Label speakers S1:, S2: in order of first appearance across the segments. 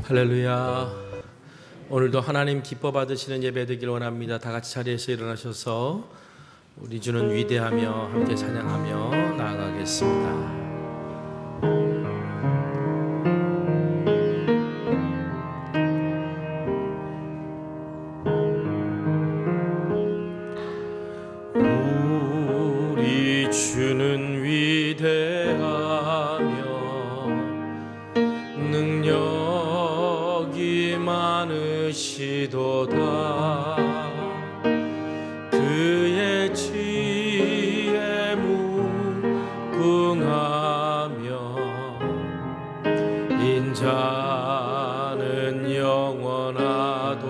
S1: 할렐루야. 오늘도 하나님 기뻐 받으시는 예배 되길 원합니다. 다 같이 자리에서 일어나셔서 우리 주는 위대하며 함께 찬양하며 나아가겠습니다. 우리 주는 위대하며 능력이 많으시도다. 그의 지혜 무궁하며 인자는 영원하도다.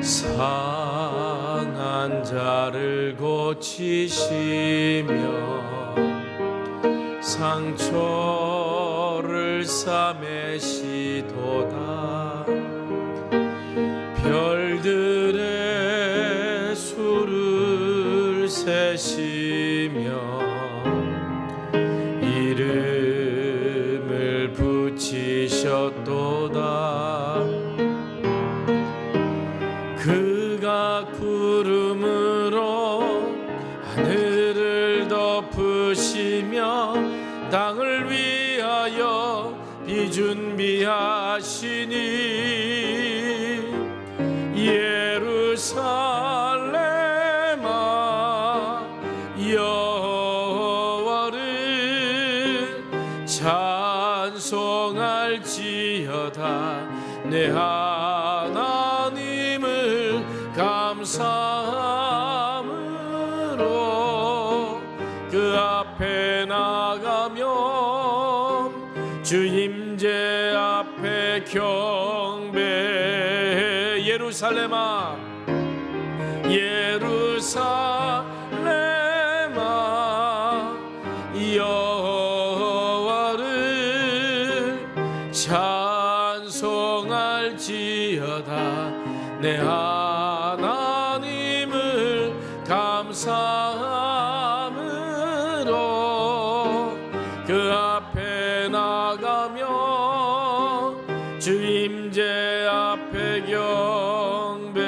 S1: 상한 자를 고치시며 상처를 싸매시도다. 별들의 수를 세시며 이름을 붙이셨도다. 그가 구름으로 하늘을 덮으시며 땅을 위하여 비준비하시니 예루살렘아 여호와를 찬송할지어다. 내 하나님을 감사함으로 그 앞에 나가며 주 임재 앞에 경배. 예루살렘아 예루살렘아 여호와를 찬송할지어다. 내 하나님을 감사함으로 그 앞에 나가며 주 임재 앞에 경배.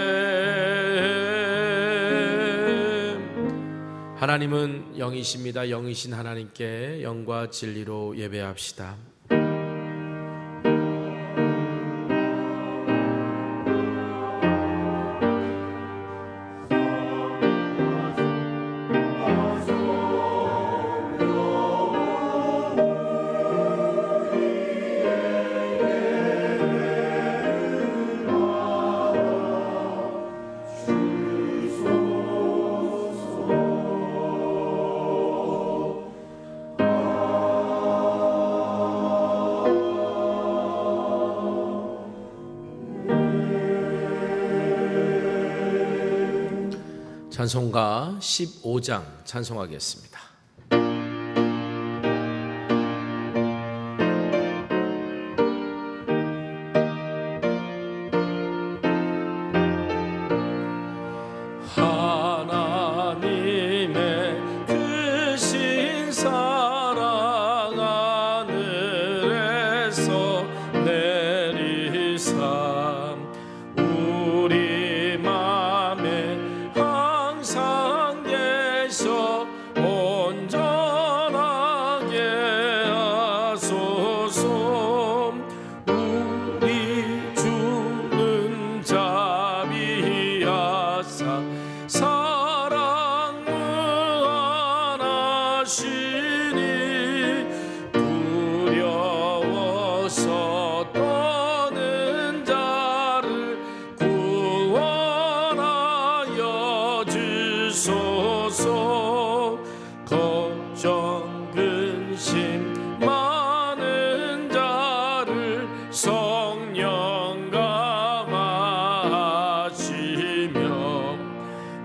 S1: 하나님은 영이십니다. 영이신 하나님께 영과 진리로 예배합시다. 찬송가 15장 찬송하겠습니다. 하나님의 크신 사랑 하늘에서 내리사 우리 맘에 항상 계셔 온전하게 하소서. 우리 주는 자비하사 사랑 무한하시니 두려워서 떠는 자를 구원하여 주소서. 걱정 근심 많은 자를 성령 감화하시며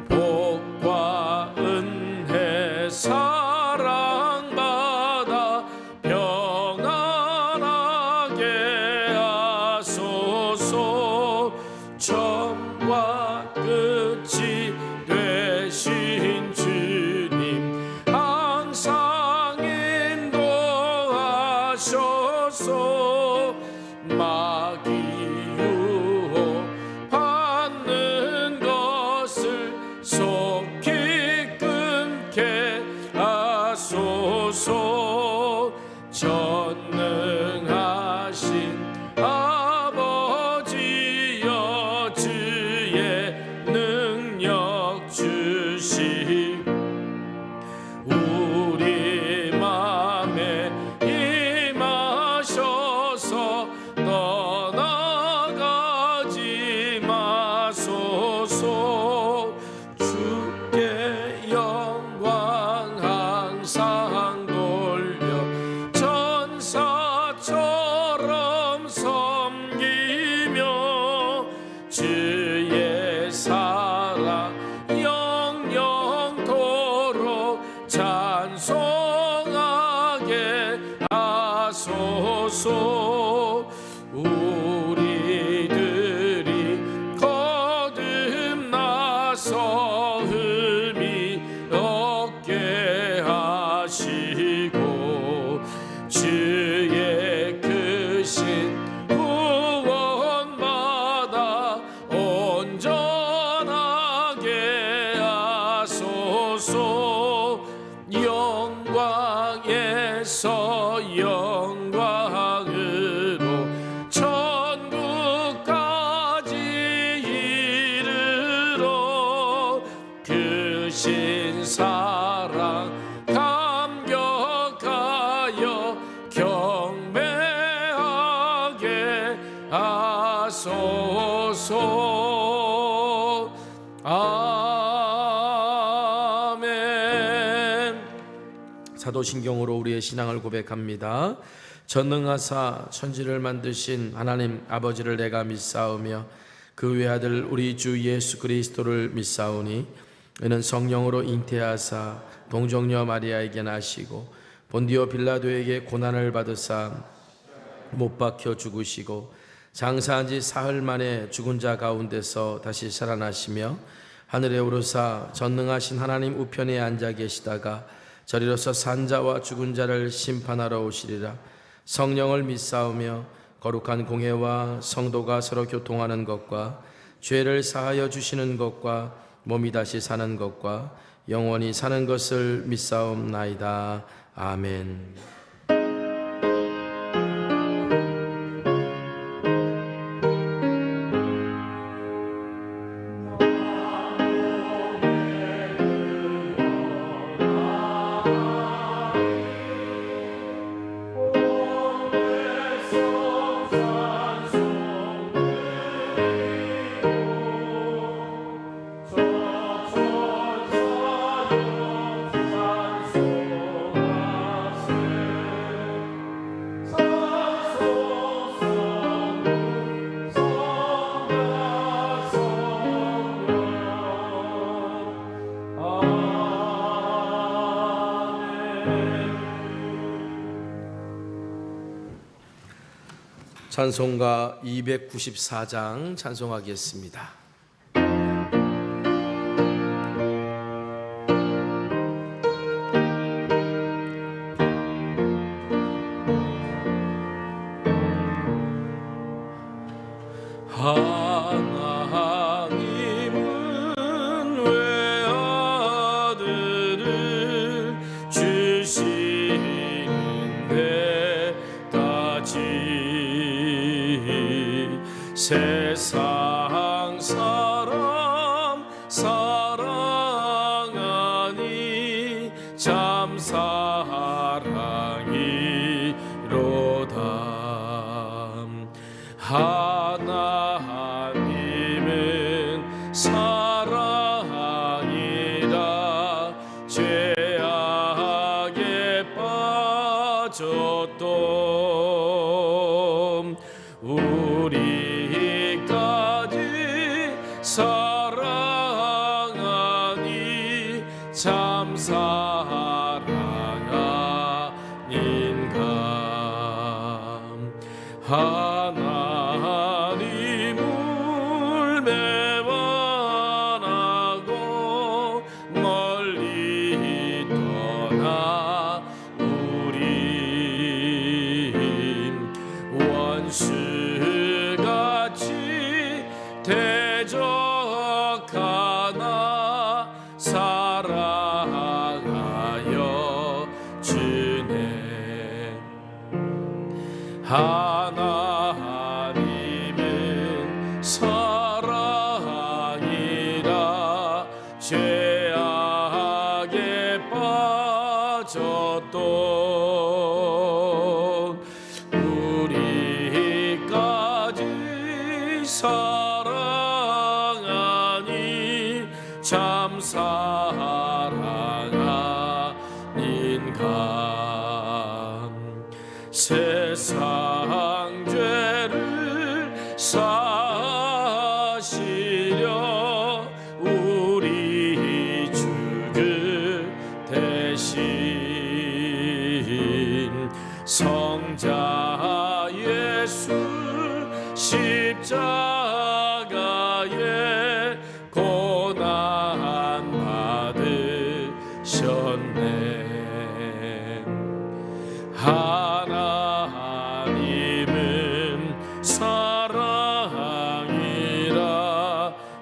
S1: 복과 은혜 사랑받아 평안하게 하소서. 처음과 끝이 되시 속히 끊게 하소서. 전능하신 아버지여 주의 능력 주시 우리 맘에 임하셔서 떠나가지 마소서. 주께 영광 항상 돌려 천사처럼 섬기며 주의 사랑 영영토록 찬송하게 하소서. 우리들이 거듭나서 흠이 없게 하시고 주의 크신 구원받아 온전하게 하소서. 영광에서 영광으로 천국까지 이르러 크신 사랑 감격하여 경배하게 하소서. 아멘. 사도신경으로 우리의 신앙을 고백합니다. 전능하사 천지를 만드신 하나님 아버지를 내가 믿사오며 그 외아들 우리 주 예수 그리스도를 믿사오니 이는 성령으로 잉태하사 동정녀 마리아에게 나시고 본디오 빌라도에게 고난을 받으사 못 박혀 죽으시고 장사한 지 사흘 만에 죽은 자 가운데서 다시 살아나시며 하늘에 오르사 전능하신 하나님 우편에 앉아 계시다가 저리로서 산자와 죽은 자를 심판하러 오시리라. 성령을 믿사오며 거룩한 공회와 성도가 서로 교통하는 것과 죄를 사하여 주시는 것과 몸이 다시 사는 것과 영원히 사는 것을 믿사옵나이다. 아멘. 찬송가 294장 찬송하겠습니다. 하나님은 외아들을 주시는데 까지 세상 사람 사랑하니 참 사랑이로다. 하나님은 사랑이라 죄악에 빠졌던 우리까지 사랑하니 참 사랑 아닌가. 하나님을 배반하고 멀리 떠나 우린 원수같이 대적하나 하나님은 사랑이라 죄악에 빠졌던 우리까지 사랑하니 참 사랑하니까 세상 죄를 사시려 우리 주 그 대신 성자 예수 십자가에 고난 받으셨네. 하나님은 사랑이라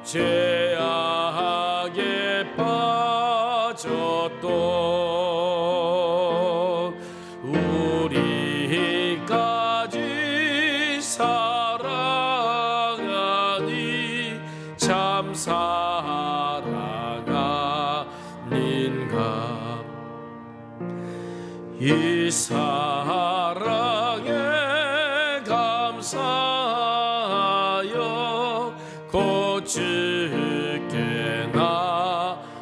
S1: 죄악에 빠졌던 우리까지 사랑하니 참 사랑하니까 이 사랑에 감사하여 곧 주께 나오라.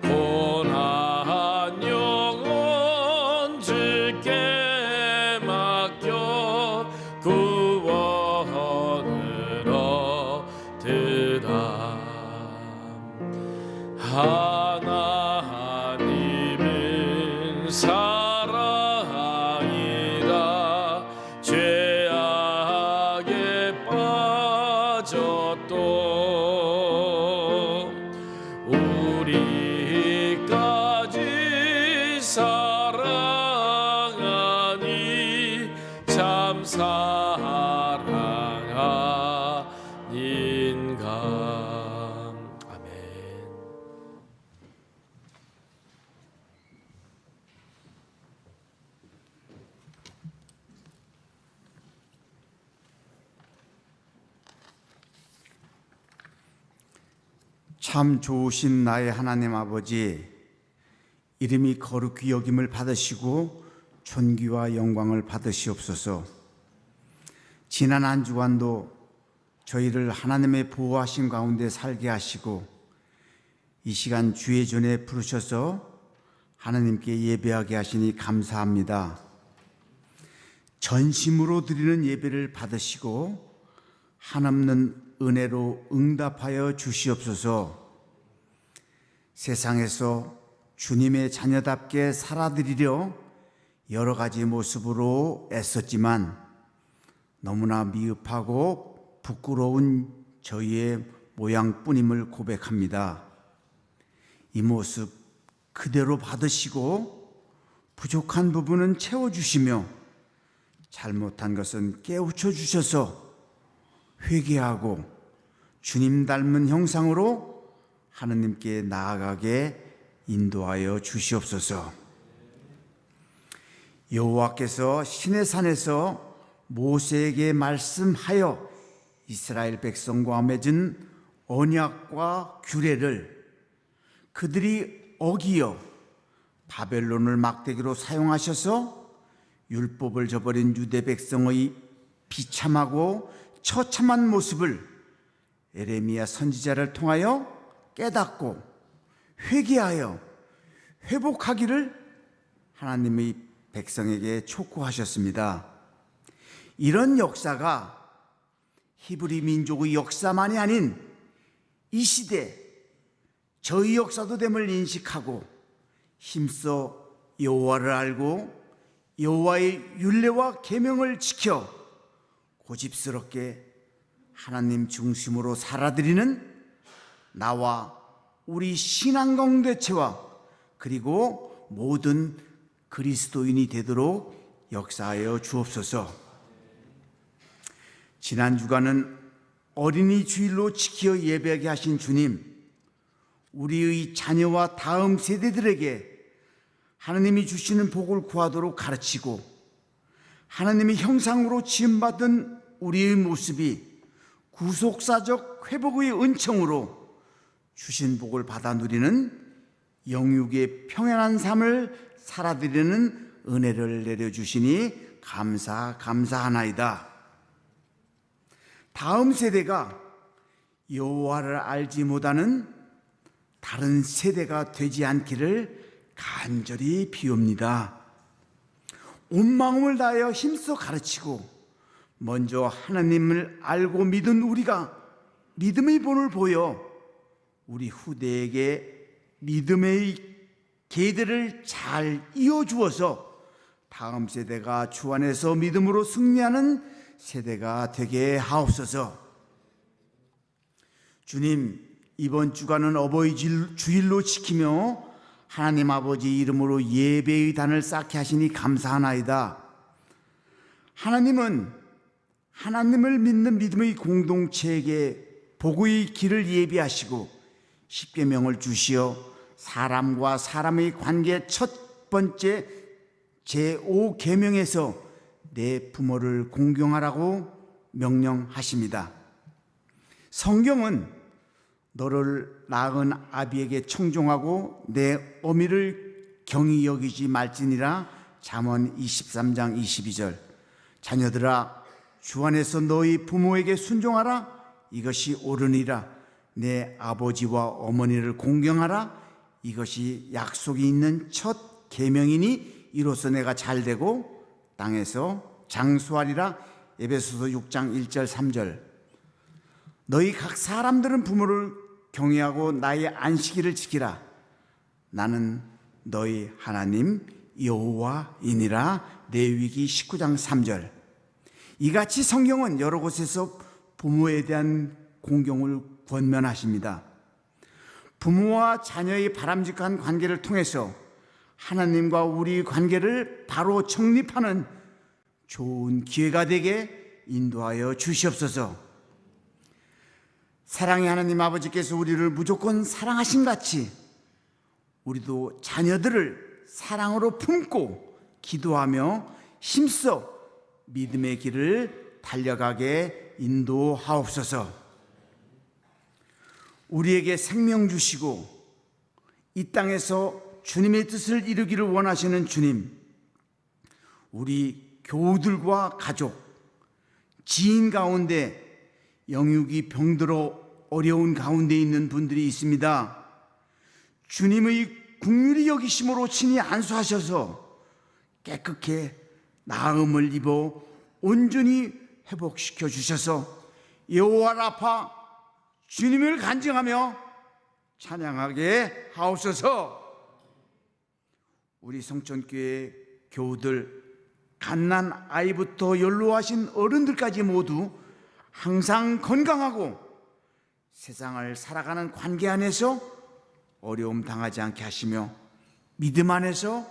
S1: 고난 영혼 주께 맡겨 구원을 얻으라. 하나님은 사랑이라 죄악에 빠졌던 우리까지 사랑하니 참 사랑하니까. 아멘.
S2: 참 좋으신 나의 하나님 아버지, 이름이 거룩히 여김을 받으시고 존귀와 영광을 받으시옵소서. 지난 한 주간도 저희를 하나님의 보호하심 가운데 살게 하시고 이 시간 주의 전에 부르셔서 하나님께 예배하게 하시니 감사합니다. 전심으로 드리는 예배를 받으시고 한없는 은혜로 응답하여 주시옵소서. 세상에서 주님의 자녀답게 살아드리려 여러 가지 모습으로 애썼지만 너무나 미흡하고 부끄러운 저희의 모양뿐임을 고백합니다. 이 모습 그대로 받으시고 부족한 부분은 채워주시며 잘못한 것은 깨우쳐 주셔서 회개하고 주님 닮은 형상으로 하느님께 나아가게 인도하여 주시옵소서. 여호와께서 시내산에서 모세에게 말씀하여 이스라엘 백성과 맺은 언약과 규례를 그들이 어기어 바벨론을 막대기로 사용하셔서 율법을 저버린 유대 백성의 비참하고 처참한 모습을 에레미야 선지자를 통하여 깨닫고 회개하여 회복하기를 하나님의 백성에게 촉구하셨습니다. 이런 역사가 히브리 민족의 역사만이 아닌 이 시대 저희 역사도 됨을 인식하고 힘써 여호와를 알고 여호와의 율례와 계명을 지켜 고집스럽게 하나님 중심으로 살아드리는 나와 우리 신앙 공동체와 그리고 모든 그리스도인이 되도록 역사하여 주옵소서. 지난 주간은 어린이 주일로 지켜 예배하게 하신 주님, 우리의 자녀와 다음 세대들에게 하나님이 주시는 복을 구하도록 가르치고 하나님의 형상으로 지음받은 우리의 모습이 구속사적 회복의 은총으로 주신 복을 받아 누리는 영육의 평안한 삶을 살아드리는 은혜를 내려주시니 감사하나이다. 다음 세대가 여호와를 알지 못하는 다른 세대가 되지 않기를 간절히 비옵니다. 온 마음을 다하여 힘써 가르치고 먼저 하나님을 알고 믿은 우리가 믿음의 본을 보여 우리 후대에게 믿음의 계대를 잘 이어주어서 다음 세대가 주 안에서 믿음으로 승리하는 세대가 되게 하옵소서. 주님, 이번 주간은 어버이 주일로 지키며 하나님 아버지 이름으로 예배의 단을 쌓게 하시니 감사하나이다. 하나님은 하나님을 믿는 믿음의 공동체에게 복의 길을 예비하시고 십계명을 주시어 사람과 사람의 관계 첫 번째 제5계명에서 내 부모를 공경하라고 명령하십니다. 성경은 너를 낳은 아비에게 청종하고 내 어미를 경히 여기지 말지니라. 잠언 23장 22절. 자녀들아, 주 안에서 너희 부모에게 순종하라. 이것이 옳으니라. 내 아버지와 어머니를 공경하라. 이것이 약속이 있는 첫 계명이니 이로써 내가 잘되고 땅에서 장수하리라. 에베소서 6장 1절 3절. 너희 각 사람들은 부모를 경외하고 나의 안식일을 지키라. 나는 너희 하나님 여호와이니라. 레위기 19장 3절. 이같이 성경은 여러 곳에서 부모에 대한 공경을 권면하십니다. 부모와 자녀의 바람직한 관계를 통해서 하나님과 우리 관계를 바로 정립하는 좋은 기회가 되게 인도하여 주시옵소서. 사랑의 하나님 아버지께서 우리를 무조건 사랑하신 같이 우리도 자녀들을 사랑으로 품고 기도하며 힘써 믿음의 길을 달려가게 인도하옵소서. 우리에게 생명 주시고 이 땅에서 주님의 뜻을 이루기를 원하시는 주님, 우리 교우들과 가족, 지인 가운데 영육이 병들어 어려운 가운데 있는 분들이 있습니다. 주님의 긍휼히 여기심으로 친히 안수하셔서 깨끗게 나음을 입어 온전히 회복시켜 주셔서 여호와 라파 주님을 간증하며 찬양하게 하옵소서. 우리 성천교회 교우들, 갓난 아이부터 연로하신 어른들까지 모두 항상 건강하고 세상을 살아가는 관계 안에서 어려움 당하지 않게 하시며 믿음 안에서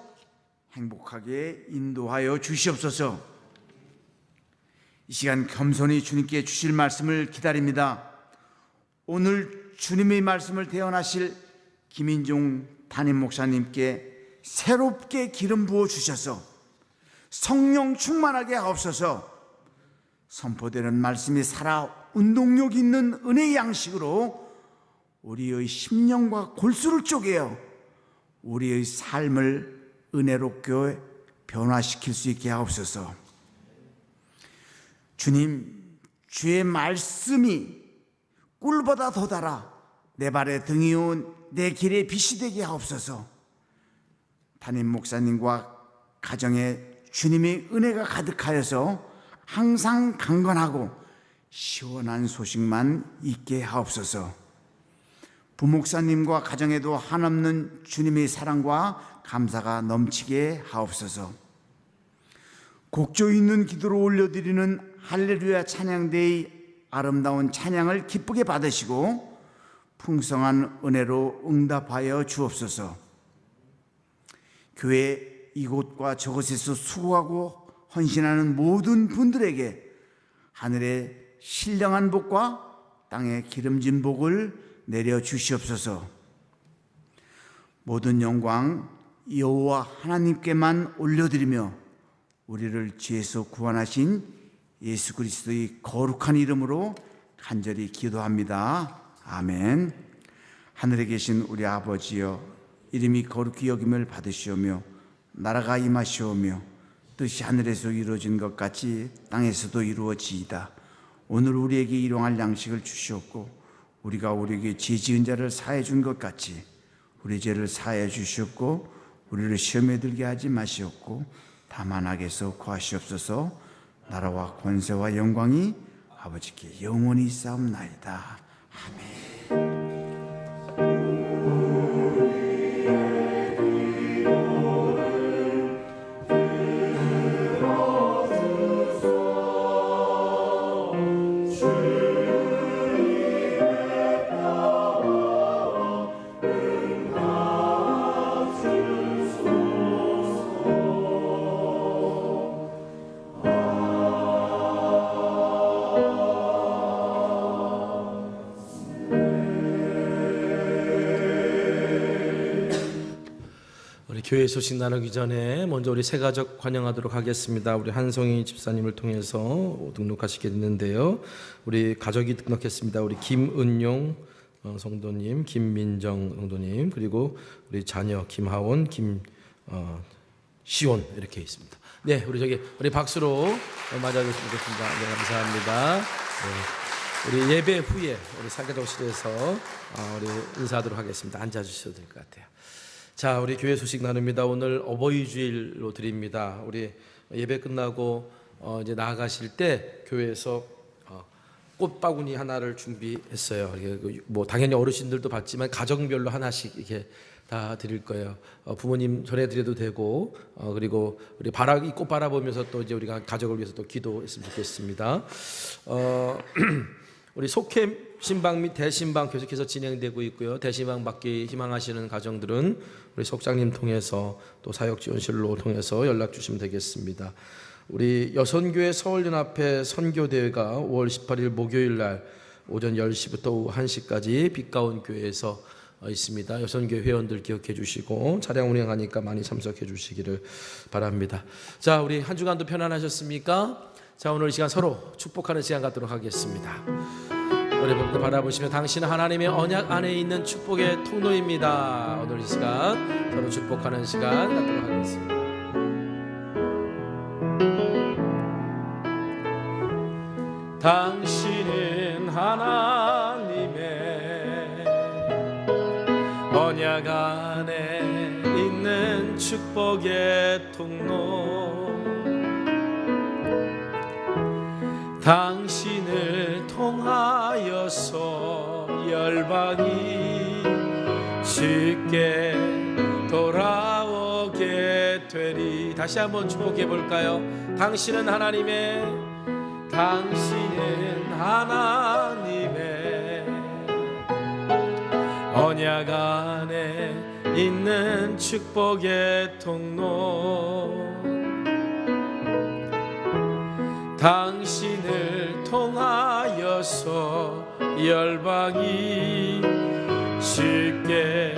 S2: 행복하게 인도하여 주시옵소서. 이 시간 겸손히 주님께 주실 말씀을 기다립니다. 오늘 주님의 말씀을 대언하실 김인종 담임 목사님께 새롭게 기름 부어 주셔서 성령 충만하게 하옵소서. 선포되는 말씀이 살아 운동력 있는 은혜의 양식으로 우리의 심령과 골수를 쪼개어 우리의 삶을 은혜롭게 변화시킬 수 있게 하옵소서. 주님, 주의 말씀이 꿀보다 더 달아 내 발에 등이온 내 길에 빛이 되게 하옵소서. 담임 목사님과 가정에 주님의 은혜가 가득하여서 항상 강건하고 시원한 소식만 있게 하옵소서. 부목사님과 가정에도 한없는 주님의 사랑과 감사가 넘치게 하옵소서. 곡조 있는 기도로 올려드리는 할렐루야 찬양대의 아름다운 찬양을 기쁘게 받으시고 풍성한 은혜로 응답하여 주옵소서. 교회 이곳과 저곳에서 수고하고 헌신하는 모든 분들에게 하늘의 신령한 복과 땅의 기름진 복을 내려 주시옵소서. 모든 영광 여호와 하나님께만 올려드리며 우리를 죄에서 구원하신 예수 그리스도의 거룩한 이름으로 간절히 기도합니다. 아멘. 하늘에 계신 우리 아버지여, 이름이 거룩히 여김을 받으시오며 나라가 임하시오며 뜻이 하늘에서 이루어진 것 같이 땅에서도 이루어지이다. 오늘 우리에게 일용할 양식을 주시옵고 우리가 우리에게 죄 지은 자를 사해 준 것 같이 우리 죄를 사해 주시옵고 우리를 시험에 들게 하지 마시옵고 다만 악에서 구하시옵소서. 나라와 권세와 영광이 아버지께 영원히 있사옵나이다. 아멘.
S1: 교회 소식 나누기 전에 먼저 우리 새가족 환영하도록 하겠습니다. 우리 한송이 집사님을 통해서 등록하시게 됐는데요. 우리 가족이 등록했습니다. 우리 김은용 성도님, 김민정 성도님, 그리고 우리 자녀 김하원, 김시온 이렇게 있습니다. 네, 우리 박수로 맞아주시면 좋겠습니다. 네, 감사합니다. 네, 우리 예배 후에 우리 사가족실에서 우리 인사하도록 하겠습니다. 앉아주셔도 될 것 같아요. 자, 우리 교회 소식 나눕니다. 오늘 어버이 주일로 드립니다. 우리 예배 끝나고 이제 나아가실 때 교회에서 꽃바구니 하나를 준비했어요. 뭐 당연히 어르신들도 받지만 가정별로 하나씩 이렇게 다 드릴 거예요. 부모님 전해드려도 되고, 그리고 우리 이 꽃 바라보면서 또 이제 우리가 가족을 위해서 또 기도했으면 좋겠습니다. 우리 속회 신방 및 대신방 계속해서 진행되고 있고요. 대신방 받기 희망하시는 가정들은 우리 속장님 통해서 또 사역지원실로 통해서 연락 주시면 되겠습니다. 우리 여선교회 서울연합회 선교대회가 5월 18일 목요일 날 오전 10시부터 오후 1시까지 빛가운 교회에서 있습니다. 여선교회 회원들 기억해 주시고 차량 운행하니까 많이 참석해 주시기를 바랍니다. 자, 우리 한 주간도 편안하셨습니까? 자, 오늘 이 시간 서로 축복하는 시간 갖도록 하겠습니다. 우리 바라보시며 당신은 하나님의 언약 안에 있는 축복의 통로입니다. 오늘 이 시간 서로 축복하는 시간 갖도록 하겠습니다. 당신은 하나님의 언약 안에 있는 축복의 통로, 당신을 통하여서 열방이 쉽게 돌아오게 되리. 다시 한번 축복해 볼까요? 당신은 하나님의 언약 안에 있는 축복의 통로, 당신을 통하여서 열방이 쉽게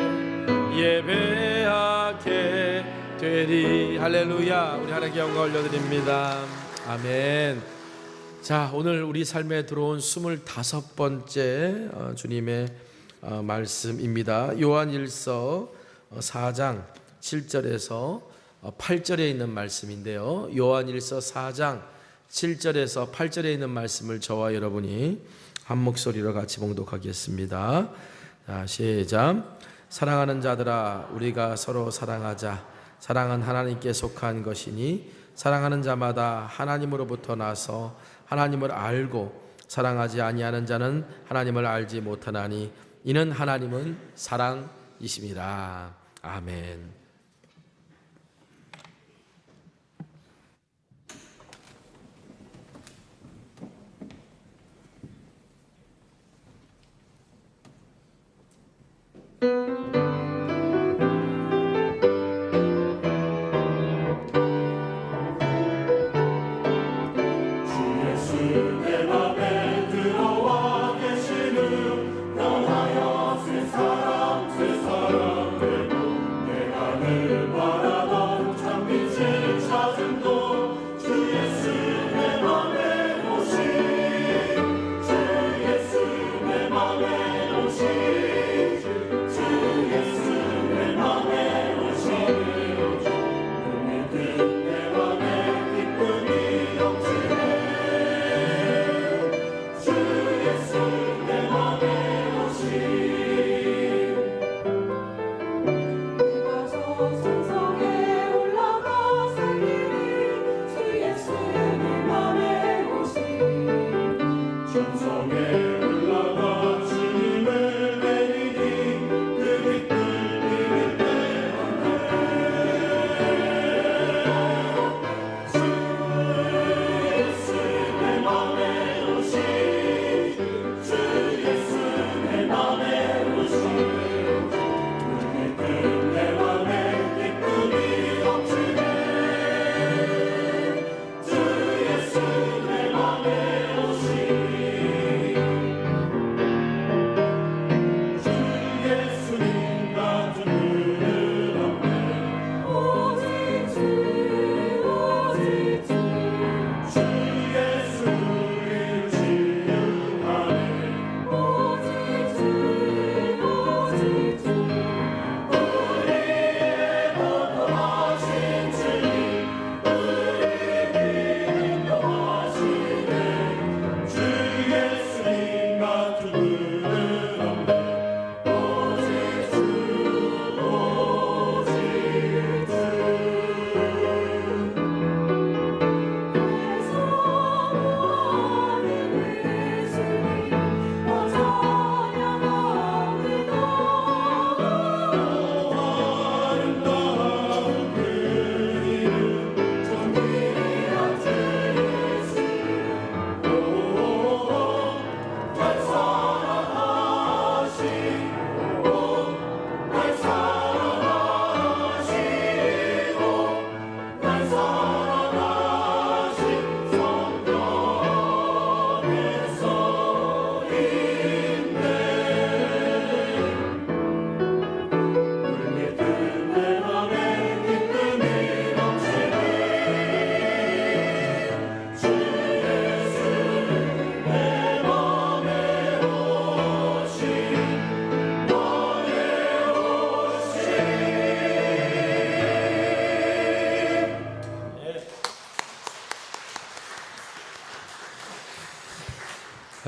S1: 예배하게 되리. 할렐루야. 우리 하나님께 영광 올려드립니다. 아멘. 자, 오늘 우리 삶에 들어온 25번째 주님의 말씀입니다. 요한일서 4장 7절에서 8절에 있는 말씀인데요. 요한일서 4장 7절에서 8절에 있는 말씀을 저와 여러분이 한 목소리로 같이 봉독하겠습니다. 자, 시작. 사랑하는 자들아, 우리가 서로 사랑하자. 사랑은 하나님께 속한 것이니 사랑하는 자마다 하나님으로부터 나서 하나님을 알고 사랑하지 아니하는 자는 하나님을 알지 못하나니 이는 하나님은 사랑이심이라. 아멘.
S3: 내 사랑 새 사랑 되고 내가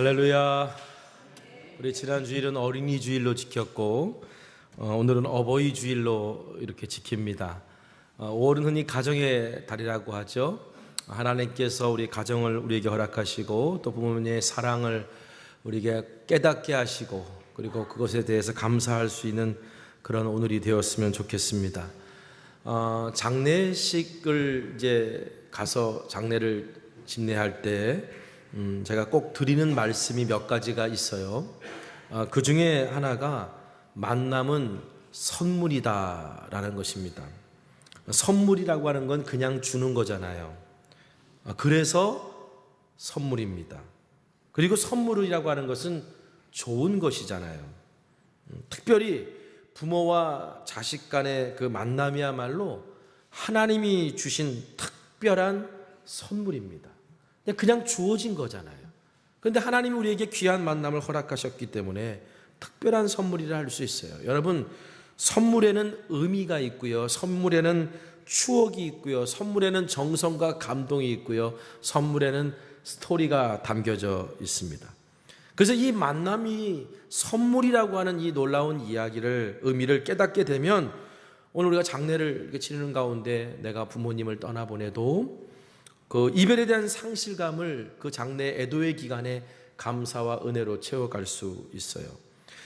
S1: 할렐루야. 우리 지난 주일은 어린이 주일로 지켰고 오늘은 어버이 주일로 이렇게 지킵니다. 5월은 흔히 가정의 달이라고 하죠. 하나님께서 우리 가정을 우리에게 허락하시고 또 부모님의 사랑을 우리에게 깨닫게 하시고 그리고 그것에 대해서 감사할 수 있는 그런 오늘이 되었으면 좋겠습니다. 장례식을 이제 가서 장례를 집례할 때 제가 꼭 드리는 말씀이 몇 가지가 있어요. 그 중에 하나가 만남은 선물이다라는 것입니다. 선물이라고 하는 건 그냥 주는 거잖아요. 그래서 선물입니다. 그리고 선물이라고 하는 것은 좋은 것이잖아요. 특별히 부모와 자식 간의 그 만남이야말로 하나님이 주신 특별한 선물입니다. 그냥 주어진 거잖아요. 그런데 하나님이 우리에게 귀한 만남을 허락하셨기 때문에 특별한 선물이라 할 수 있어요. 여러분, 선물에는 의미가 있고요. 선물에는 추억이 있고요. 선물에는 정성과 감동이 있고요. 선물에는 스토리가 담겨져 있습니다. 그래서 이 만남이 선물이라고 하는 이 놀라운 이야기를, 의미를 깨닫게 되면 오늘 우리가 장례를 이렇게 치르는 가운데 내가 부모님을 떠나보내도 그 이별에 대한 상실감을 그 장례 애도의 기간에 감사와 은혜로 채워갈 수 있어요.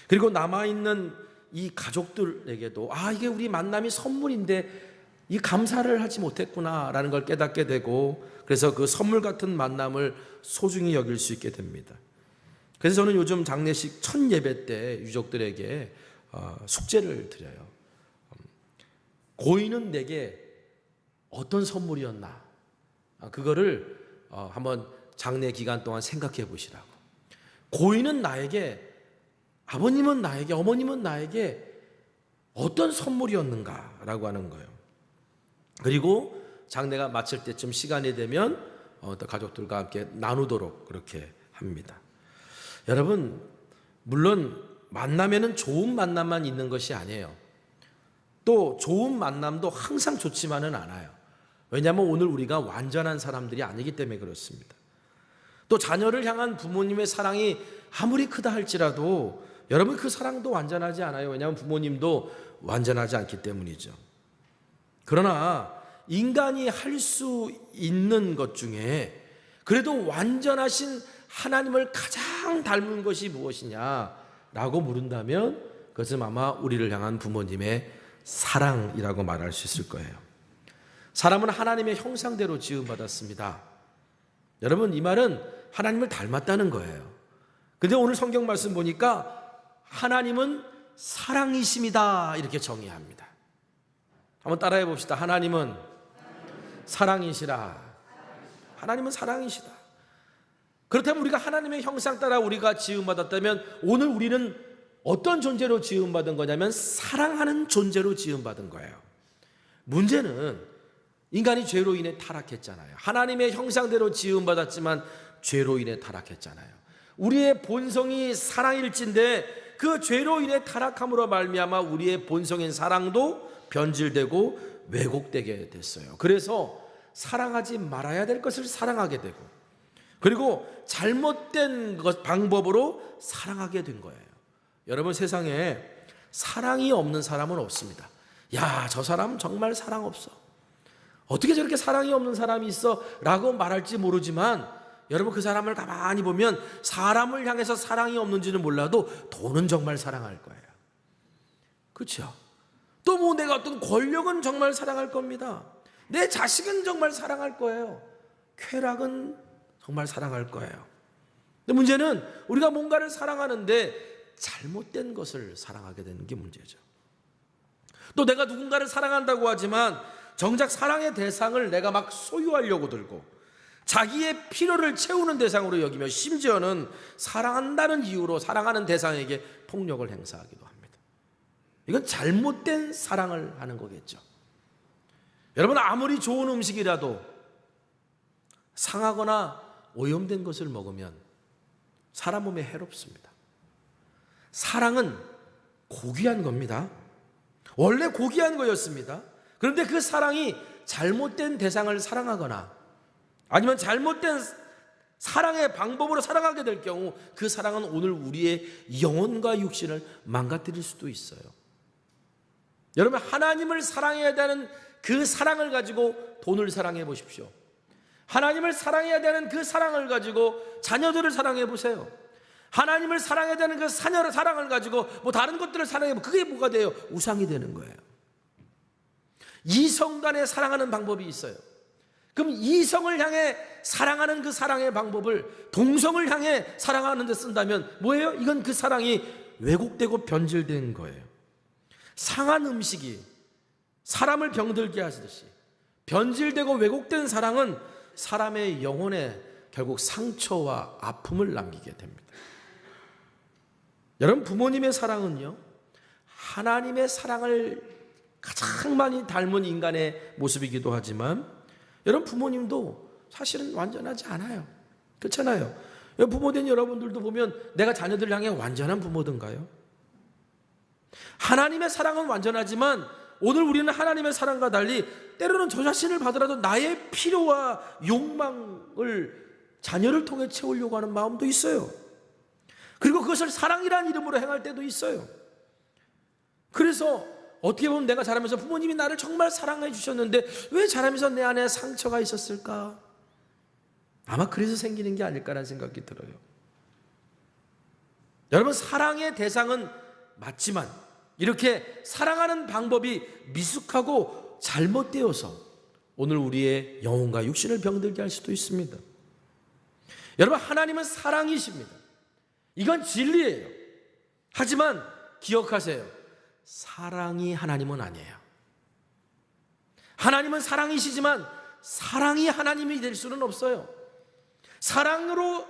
S1: 그리고 남아있는 이 가족들에게도 이게 우리 만남이 선물인데 이 감사를 하지 못했구나라는 걸 깨닫게 되고 그래서 그 선물 같은 만남을 소중히 여길 수 있게 됩니다. 그래서 저는 요즘 장례식 첫 예배 때 유족들에게 숙제를 드려요. 고인은 내게 어떤 선물이었나? 그거를 한번 장례 기간 동안 생각해 보시라고. 고인은 나에게, 아버님은 나에게, 어머님은 나에게 어떤 선물이었는가라고 하는 거예요. 그리고 장례가 마칠 때쯤 시간이 되면 가족들과 함께 나누도록 그렇게 합니다. 여러분, 물론 만남에는 좋은 만남만 있는 것이 아니에요. 또 좋은 만남도 항상 좋지만은 않아요. 왜냐하면 오늘 우리가 완전한 사람들이 아니기 때문에 그렇습니다. 또 자녀를 향한 부모님의 사랑이 아무리 크다 할지라도 여러분 그 사랑도 완전하지 않아요. 왜냐하면 부모님도 완전하지 않기 때문이죠. 그러나 인간이 할 수 있는 것 중에 그래도 완전하신 하나님을 가장 닮은 것이 무엇이냐라고 물은다면 그것은 아마 우리를 향한 부모님의 사랑이라고 말할 수 있을 거예요. 사람은 하나님의 형상대로 지음받았습니다. 여러분, 이 말은 하나님을 닮았다는 거예요. 근데 오늘 성경 말씀 보니까 하나님은 사랑이심이다 이렇게 정의합니다. 한번 따라해 봅시다. 하나님은 사랑이시라. 하나님은 사랑이시다. 그렇다면 우리가 하나님의 형상 따라 우리가 지음받았다면 오늘 우리는 어떤 존재로 지음받은 거냐면 사랑하는 존재로 지음받은 거예요. 문제는 인간이 죄로 인해 타락했잖아요. 하나님의 형상대로 지음받았지만 죄로 인해 타락했잖아요. 우리의 본성이 사랑일진데 그 죄로 인해 타락함으로 말미암아 우리의 본성인 사랑도 변질되고 왜곡되게 됐어요. 그래서 사랑하지 말아야 될 것을 사랑하게 되고 그리고 잘못된 방법으로 사랑하게 된 거예요. 여러분, 세상에 사랑이 없는 사람은 없습니다. 야, 저 사람 정말 사랑 없어. 어떻게 저렇게 사랑이 없는 사람이 있어? 라고 말할지 모르지만 여러분 그 사람을 가만히 보면 사람을 향해서 사랑이 없는지는 몰라도 돈은 정말 사랑할 거예요. 그렇죠? 또 뭐 내가 어떤 권력은 정말 사랑할 겁니다. 내 자식은 정말 사랑할 거예요. 쾌락은 정말 사랑할 거예요. 근데 문제는 우리가 뭔가를 사랑하는데 잘못된 것을 사랑하게 되는 게 문제죠. 또 내가 누군가를 사랑한다고 하지만 정작 사랑의 대상을 내가 막 소유하려고 들고 자기의 필요를 채우는 대상으로 여기며 심지어는 사랑한다는 이유로 사랑하는 대상에게 폭력을 행사하기도 합니다. 이건 잘못된 사랑을 하는 거겠죠. 여러분, 아무리 좋은 음식이라도 상하거나 오염된 것을 먹으면 사람 몸에 해롭습니다. 사랑은 고귀한 겁니다. 원래 고귀한 거였습니다. 그런데 그 사랑이 잘못된 대상을 사랑하거나 아니면 잘못된 사랑의 방법으로 살아가게 될 경우 그 사랑은 오늘 우리의 영혼과 육신을 망가뜨릴 수도 있어요. 여러분, 하나님을 사랑해야 되는 그 사랑을 가지고 돈을 사랑해 보십시오. 하나님을 사랑해야 되는 그 사랑을 가지고 자녀들을 사랑해 보세요. 하나님을 사랑해야 되는 그 사랑을 가지고 뭐 다른 것들을 사랑해 보면 그게 뭐가 돼요? 우상이 되는 거예요. 이성 간에 사랑하는 방법이 있어요. 그럼 이성을 향해 사랑하는 그 사랑의 방법을 동성을 향해 사랑하는 데 쓴다면 뭐예요? 이건 그 사랑이 왜곡되고 변질된 거예요. 상한 음식이 사람을 병들게 하듯이 변질되고 왜곡된 사랑은 사람의 영혼에 결국 상처와 아픔을 남기게 됩니다. 여러분, 부모님의 사랑은요, 하나님의 사랑을 가장 많이 닮은 인간의 모습이기도 하지만 여러분, 부모님도 사실은 완전하지 않아요. 그렇잖아요. 부모된 여러분들도 보면 내가 자녀들 향해 완전한 부모든가요? 하나님의 사랑은 완전하지만 오늘 우리는 하나님의 사랑과 달리 때로는 저 자신을 받으라도 나의 필요와 욕망을 자녀를 통해 채우려고 하는 마음도 있어요. 그리고 그것을 사랑이라는 이름으로 행할 때도 있어요. 그래서 어떻게 보면 내가 자라면서 부모님이 나를 정말 사랑해 주셨는데 왜 자라면서 내 안에 상처가 있었을까? 아마 그래서 생기는 게 아닐까라는 생각이 들어요. 여러분, 사랑의 대상은 맞지만 이렇게 사랑하는 방법이 미숙하고 잘못되어서 오늘 우리의 영혼과 육신을 병들게 할 수도 있습니다. 여러분, 하나님은 사랑이십니다. 이건 진리예요. 하지만 기억하세요. 사랑이 하나님은 아니에요. 하나님은 사랑이시지만 사랑이 하나님이 될 수는 없어요. 사랑이란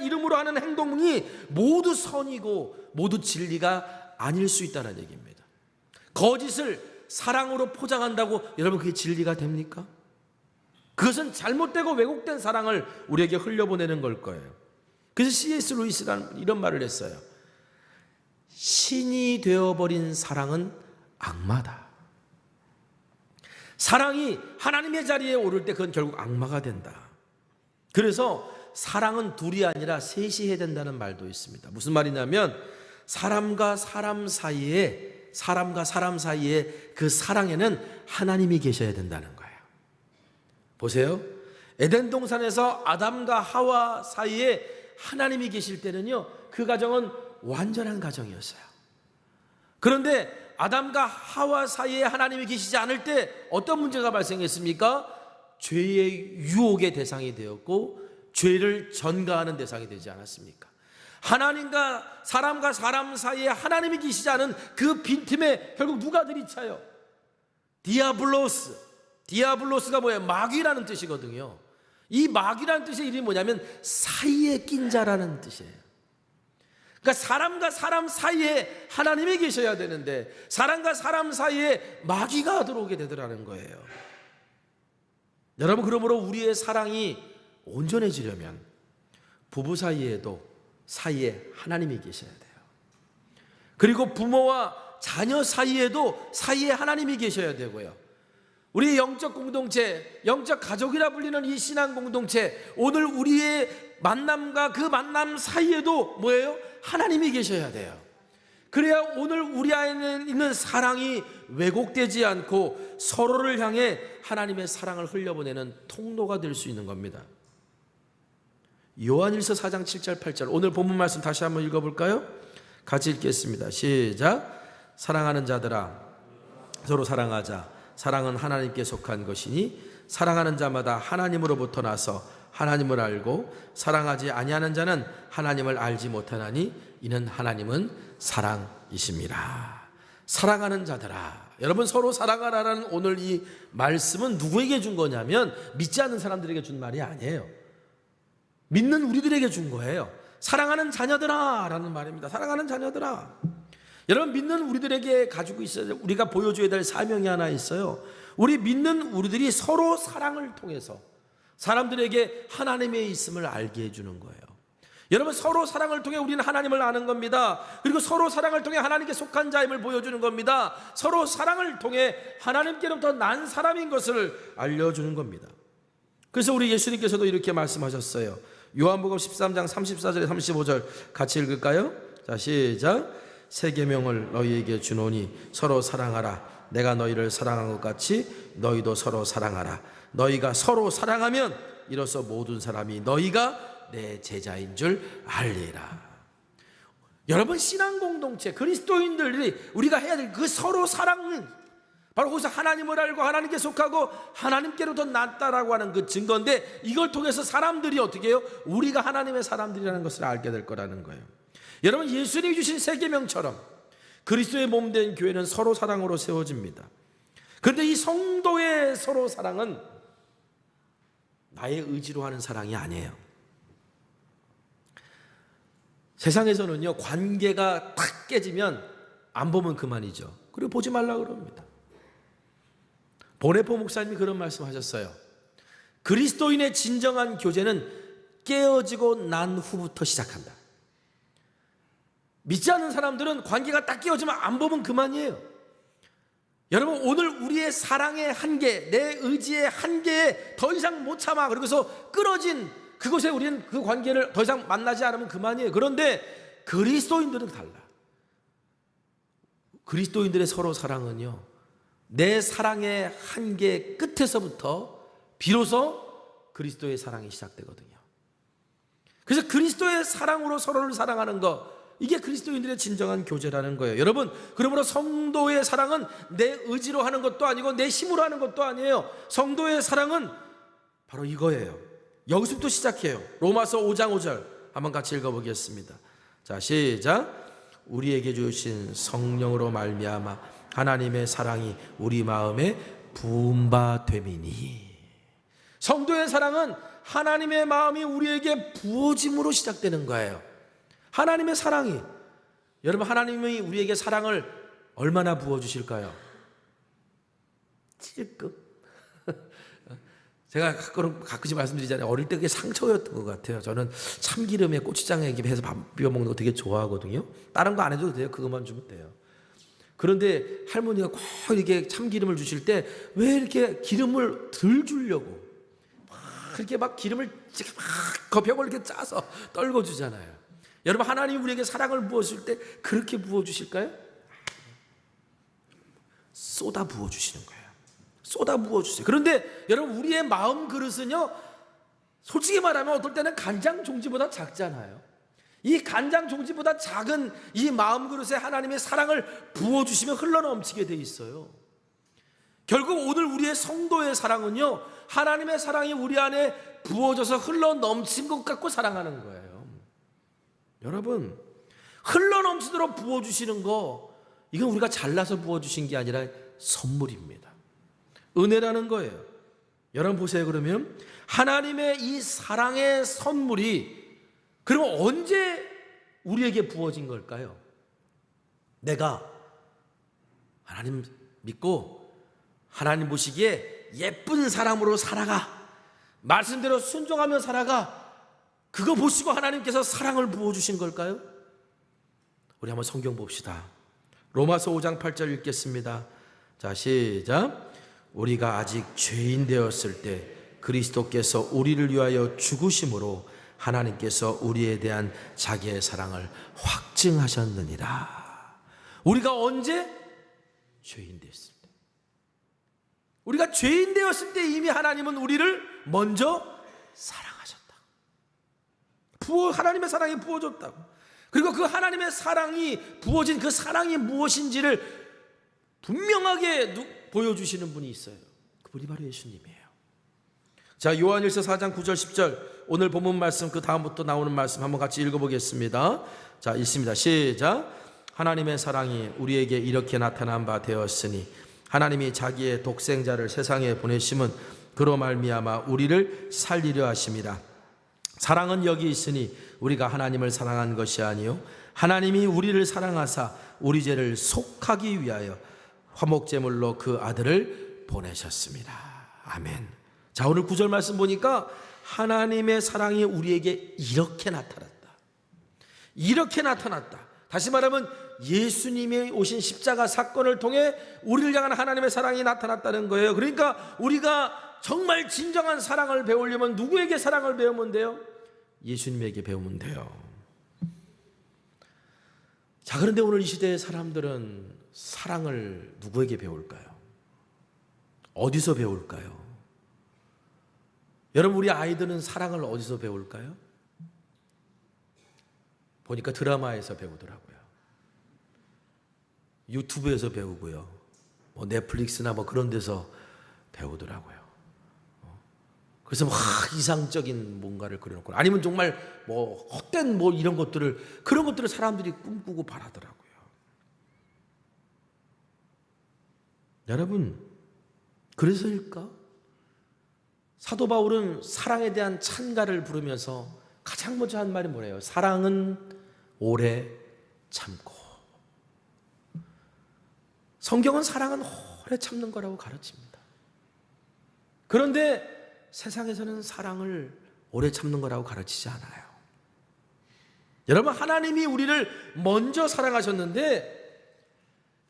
S1: 이름으로 하는 행동이 모두 선이고 모두 진리가 아닐 수 있다는 얘기입니다. 거짓을 사랑으로 포장한다고 여러분 그게 진리가 됩니까? 그것은 잘못되고 왜곡된 사랑을 우리에게 흘려보내는 걸 거예요. 그래서 C.S. 루이스가 이런 말을 했어요. 신이 되어버린 사랑은 악마다. 사랑이 하나님의 자리에 오를 때 그건 결국 악마가 된다. 그래서 사랑은 둘이 아니라 셋이 해야 된다는 말도 있습니다. 무슨 말이냐면 사람과 사람 사이에 그 사랑에는 하나님이 계셔야 된다는 거예요. 보세요. 에덴 동산에서 아담과 하와 사이에 하나님이 계실 때는요, 그 가정은 완전한 가정이었어요. 그런데 아담과 하와 사이에 하나님이 계시지 않을 때 어떤 문제가 발생했습니까? 죄의 유혹의 대상이 되었고 죄를 전가하는 대상이 되지 않았습니까? 하나님과 사람 사이에 하나님이 계시지 않은 그 빈틈에 결국 누가 들이차요? 디아블로스가 뭐예요? 마귀라는 뜻이거든요. 이 마귀라는 뜻의 이름이 뭐냐면 사이에 낀 자라는 뜻이에요. 그러니까 사람과 사람 사이에 하나님이 계셔야 되는데 사람과 사람 사이에 마귀가 들어오게 되더라는 거예요. 여러분, 그러므로 우리의 사랑이 온전해지려면 부부 사이에 하나님이 계셔야 돼요. 그리고 부모와 자녀 사이에도 사이에 하나님이 계셔야 되고요. 우리의 영적 공동체, 영적 가족이라 불리는 이 신앙 공동체, 오늘 우리의 만남과 그 만남 사이에도 뭐예요? 하나님이 계셔야 돼요. 그래야 오늘 우리 안에 있는 사랑이 왜곡되지 않고 서로를 향해 하나님의 사랑을 흘려보내는 통로가 될 수 있는 겁니다. 요한일서 4장 7절 8절 오늘 본문 말씀 다시 한번 읽어볼까요? 같이 읽겠습니다. 시작. 사랑하는 자들아 서로 사랑하자. 사랑은 하나님께 속한 것이니 사랑하는 자마다 하나님으로부터 나서 하나님을 알고 사랑하지 아니하는 자는 하나님을 알지 못하나니 이는 하나님은 사랑이십니다. 사랑하는 자들아, 여러분 서로 사랑하라는 오늘 이 말씀은 누구에게 준 거냐면 믿지 않는 사람들에게 준 말이 아니에요. 믿는 우리들에게 준 거예요. 사랑하는 자녀들아 라는 말입니다. 사랑하는 자녀들아. 여러분, 믿는 우리들에게 가지고 있어야 우리가 보여줘야 될 사명이 하나 있어요. 우리 믿는 우리들이 서로 사랑을 통해서 사람들에게 하나님의 있음을 알게 해주는 거예요. 여러분, 서로 사랑을 통해 우리는 하나님을 아는 겁니다. 그리고 서로 사랑을 통해 하나님께 속한 자임을 보여주는 겁니다. 서로 사랑을 통해 하나님께로부터 난 사람인 것을 알려주는 겁니다. 그래서 우리 예수님께서도 이렇게 말씀하셨어요. 요한복음 13장 34절에 35절 같이 읽을까요? 자, 시작. 새 계명을 너희에게 주노니 서로 사랑하라. 내가 너희를 사랑한 것 같이 너희도 서로 사랑하라. 너희가 서로 사랑하면 이로써 모든 사람이 너희가 내 제자인 줄 알리라. 여러분, 신앙 공동체 그리스도인들이 우리가 해야 될 그 서로 사랑은 바로 거기서 하나님을 알고 하나님께 속하고 하나님께로 더 낫다라고 하는 그 증거인데, 이걸 통해서 사람들이 어떻게 해요? 우리가 하나님의 사람들이라는 것을 알게 될 거라는 거예요. 여러분, 예수님이 주신 새 계명처럼 그리스도의 몸된 교회는 서로 사랑으로 세워집니다. 그런데 이 성도의 서로 사랑은 나의 의지로 하는 사랑이 아니에요. 세상에서는요, 관계가 탁 깨지면 안 보면 그만이죠. 그리고 보지 말라고 그럽니다. 보네포 목사님이 그런 말씀하셨어요. 그리스도인의 진정한 교제는 깨어지고 난 후부터 시작한다. 믿지 않는 사람들은 관계가 딱 깨어지면 안 보면 그만이에요. 여러분, 오늘 우리의 사랑의 한계, 내 의지의 한계에 더 이상 못 참아, 그러고서 끊어진 그곳에 우리는 그 관계를 더 이상 만나지 않으면 그만이에요. 그런데 그리스도인들은 달라. 그리스도인들의 서로 사랑은요, 내 사랑의 한계 끝에서부터 비로소 그리스도의 사랑이 시작되거든요. 그래서 그리스도의 사랑으로 서로를 사랑하는 것, 이게 그리스도인들의 진정한 교제라는 거예요. 여러분, 그러므로 성도의 사랑은 내 의지로 하는 것도 아니고 내 힘으로 하는 것도 아니에요. 성도의 사랑은 바로 이거예요. 여기서부터 시작해요. 로마서 5장 5절 한번 같이 읽어보겠습니다. 자, 시작. 우리에게 주신 성령으로 말미암아 하나님의 사랑이 우리 마음에 부은 바 됨이니. 성도의 사랑은 하나님의 마음이 우리에게 부어짐으로 시작되는 거예요. 하나님의 사랑이, 여러분, 하나님이 우리에게 사랑을 얼마나 부어주실까요? 찔끔. 제가 가끔씩 말씀드리잖아요. 어릴 때 그게 상처였던 것 같아요. 저는 참기름에 고추장에 해서 밥 비벼 먹는 거 되게 좋아하거든요. 다른 거 안 해도 돼요. 그것만 주면 돼요. 그런데 할머니가 꼭 이렇게 참기름을 주실 때 왜 이렇게 기름을 덜 주려고 막 그렇게 막 기름을 막 거벽을 이렇게 짜서 떨궈 주잖아요. 여러분, 하나님이 우리에게 사랑을 부었을 때 그렇게 부어 주실까요? 쏟아 부어 주시는 거예요. 쏟아 부어 주세요. 그런데 여러분, 우리의 마음 그릇은요, 솔직히 말하면 어떨 때는 간장 종지보다 작잖아요. 이 간장 종지보다 작은 이 마음 그릇에 하나님의 사랑을 부어주시면 흘러넘치게 돼 있어요. 결국 오늘 우리의 성도의 사랑은요, 하나님의 사랑이 우리 안에 부어져서 흘러넘친 것 같고 사랑하는 거예요. 여러분, 흘러넘치도록 부어주시는 거, 이건 우리가 잘나서 부어주신 게 아니라 선물입니다. 은혜라는 거예요. 여러분 보세요. 그러면 하나님의 이 사랑의 선물이 그러면 언제 우리에게 부어진 걸까요? 내가 하나님 믿고 하나님 보시기에 예쁜 사람으로 살아가, 말씀대로 순종하며 살아가, 그거 보시고 하나님께서 사랑을 부어주신 걸까요? 우리 한번 성경 봅시다. 로마서 5장 8절 읽겠습니다. 자, 시작. 우리가 아직 죄인 되었을 때 그리스도께서 우리를 위하여 죽으심으로 하나님께서 우리에 대한 자기의 사랑을 확증하셨느니라. 우리가 언제? 죄인 되었을 때. 우리가 죄인 되었을 때 이미 하나님은 우리를 먼저 사랑하셨다. 하나님의 사랑이 부어졌다고. 그리고 그 하나님의 사랑이 부어진 그 사랑이 무엇인지를 분명하게 보여주시는 분이 있어요. 그분이 바로 예수님이에요. 자, 요한일서 4장 9절 10절 오늘 본문 말씀 그 다음부터 나오는 말씀 한번 같이 읽어보겠습니다. 자, 읽습니다. 시작. 하나님의 사랑이 우리에게 이렇게 나타난 바 되었으니 하나님이 자기의 독생자를 세상에 보내심은 그로 말미암아 우리를 살리려 하심이라. 사랑은 여기 있으니 우리가 하나님을 사랑한 것이 아니요 하나님이 우리를 사랑하사 우리 죄를 속하기 위하여 화목제물로 그 아들을 보내셨습니다. 아멘. 자, 오늘 9절 말씀 보니까 하나님의 사랑이 우리에게 이렇게 나타났다. 이렇게 나타났다. 다시 말하면 예수님이 오신 십자가 사건을 통해 우리를 향한 하나님의 사랑이 나타났다는 거예요. 그러니까 우리가 정말 진정한 사랑을 배우려면 누구에게 사랑을 배우면 돼요? 예수님에게 배우면 돼요. 자, 그런데 오늘 이 시대의 사람들은 사랑을 누구에게 배울까요? 어디서 배울까요? 여러분, 우리 아이들은 사랑을 어디서 배울까요? 보니까 드라마에서 배우더라고요. 유튜브에서 배우고요. 뭐 넷플릭스나 뭐 그런 데서 배우더라고요. 그래서 막 이상적인 뭔가를 그려놓고, 아니면 정말 뭐 헛된 뭐 이런 것들을, 그런 것들을 사람들이 꿈꾸고 바라더라고요. 여러분, 그래서일까? 사도 바울은 사랑에 대한 찬가를 부르면서 가장 먼저 한 말이 뭐래요? 사랑은 오래 참고. 성경은 사랑은 오래 참는 거라고 가르칩니다. 그런데 세상에서는 사랑을 오래 참는 거라고 가르치지 않아요. 여러분, 하나님이 우리를 먼저 사랑하셨는데,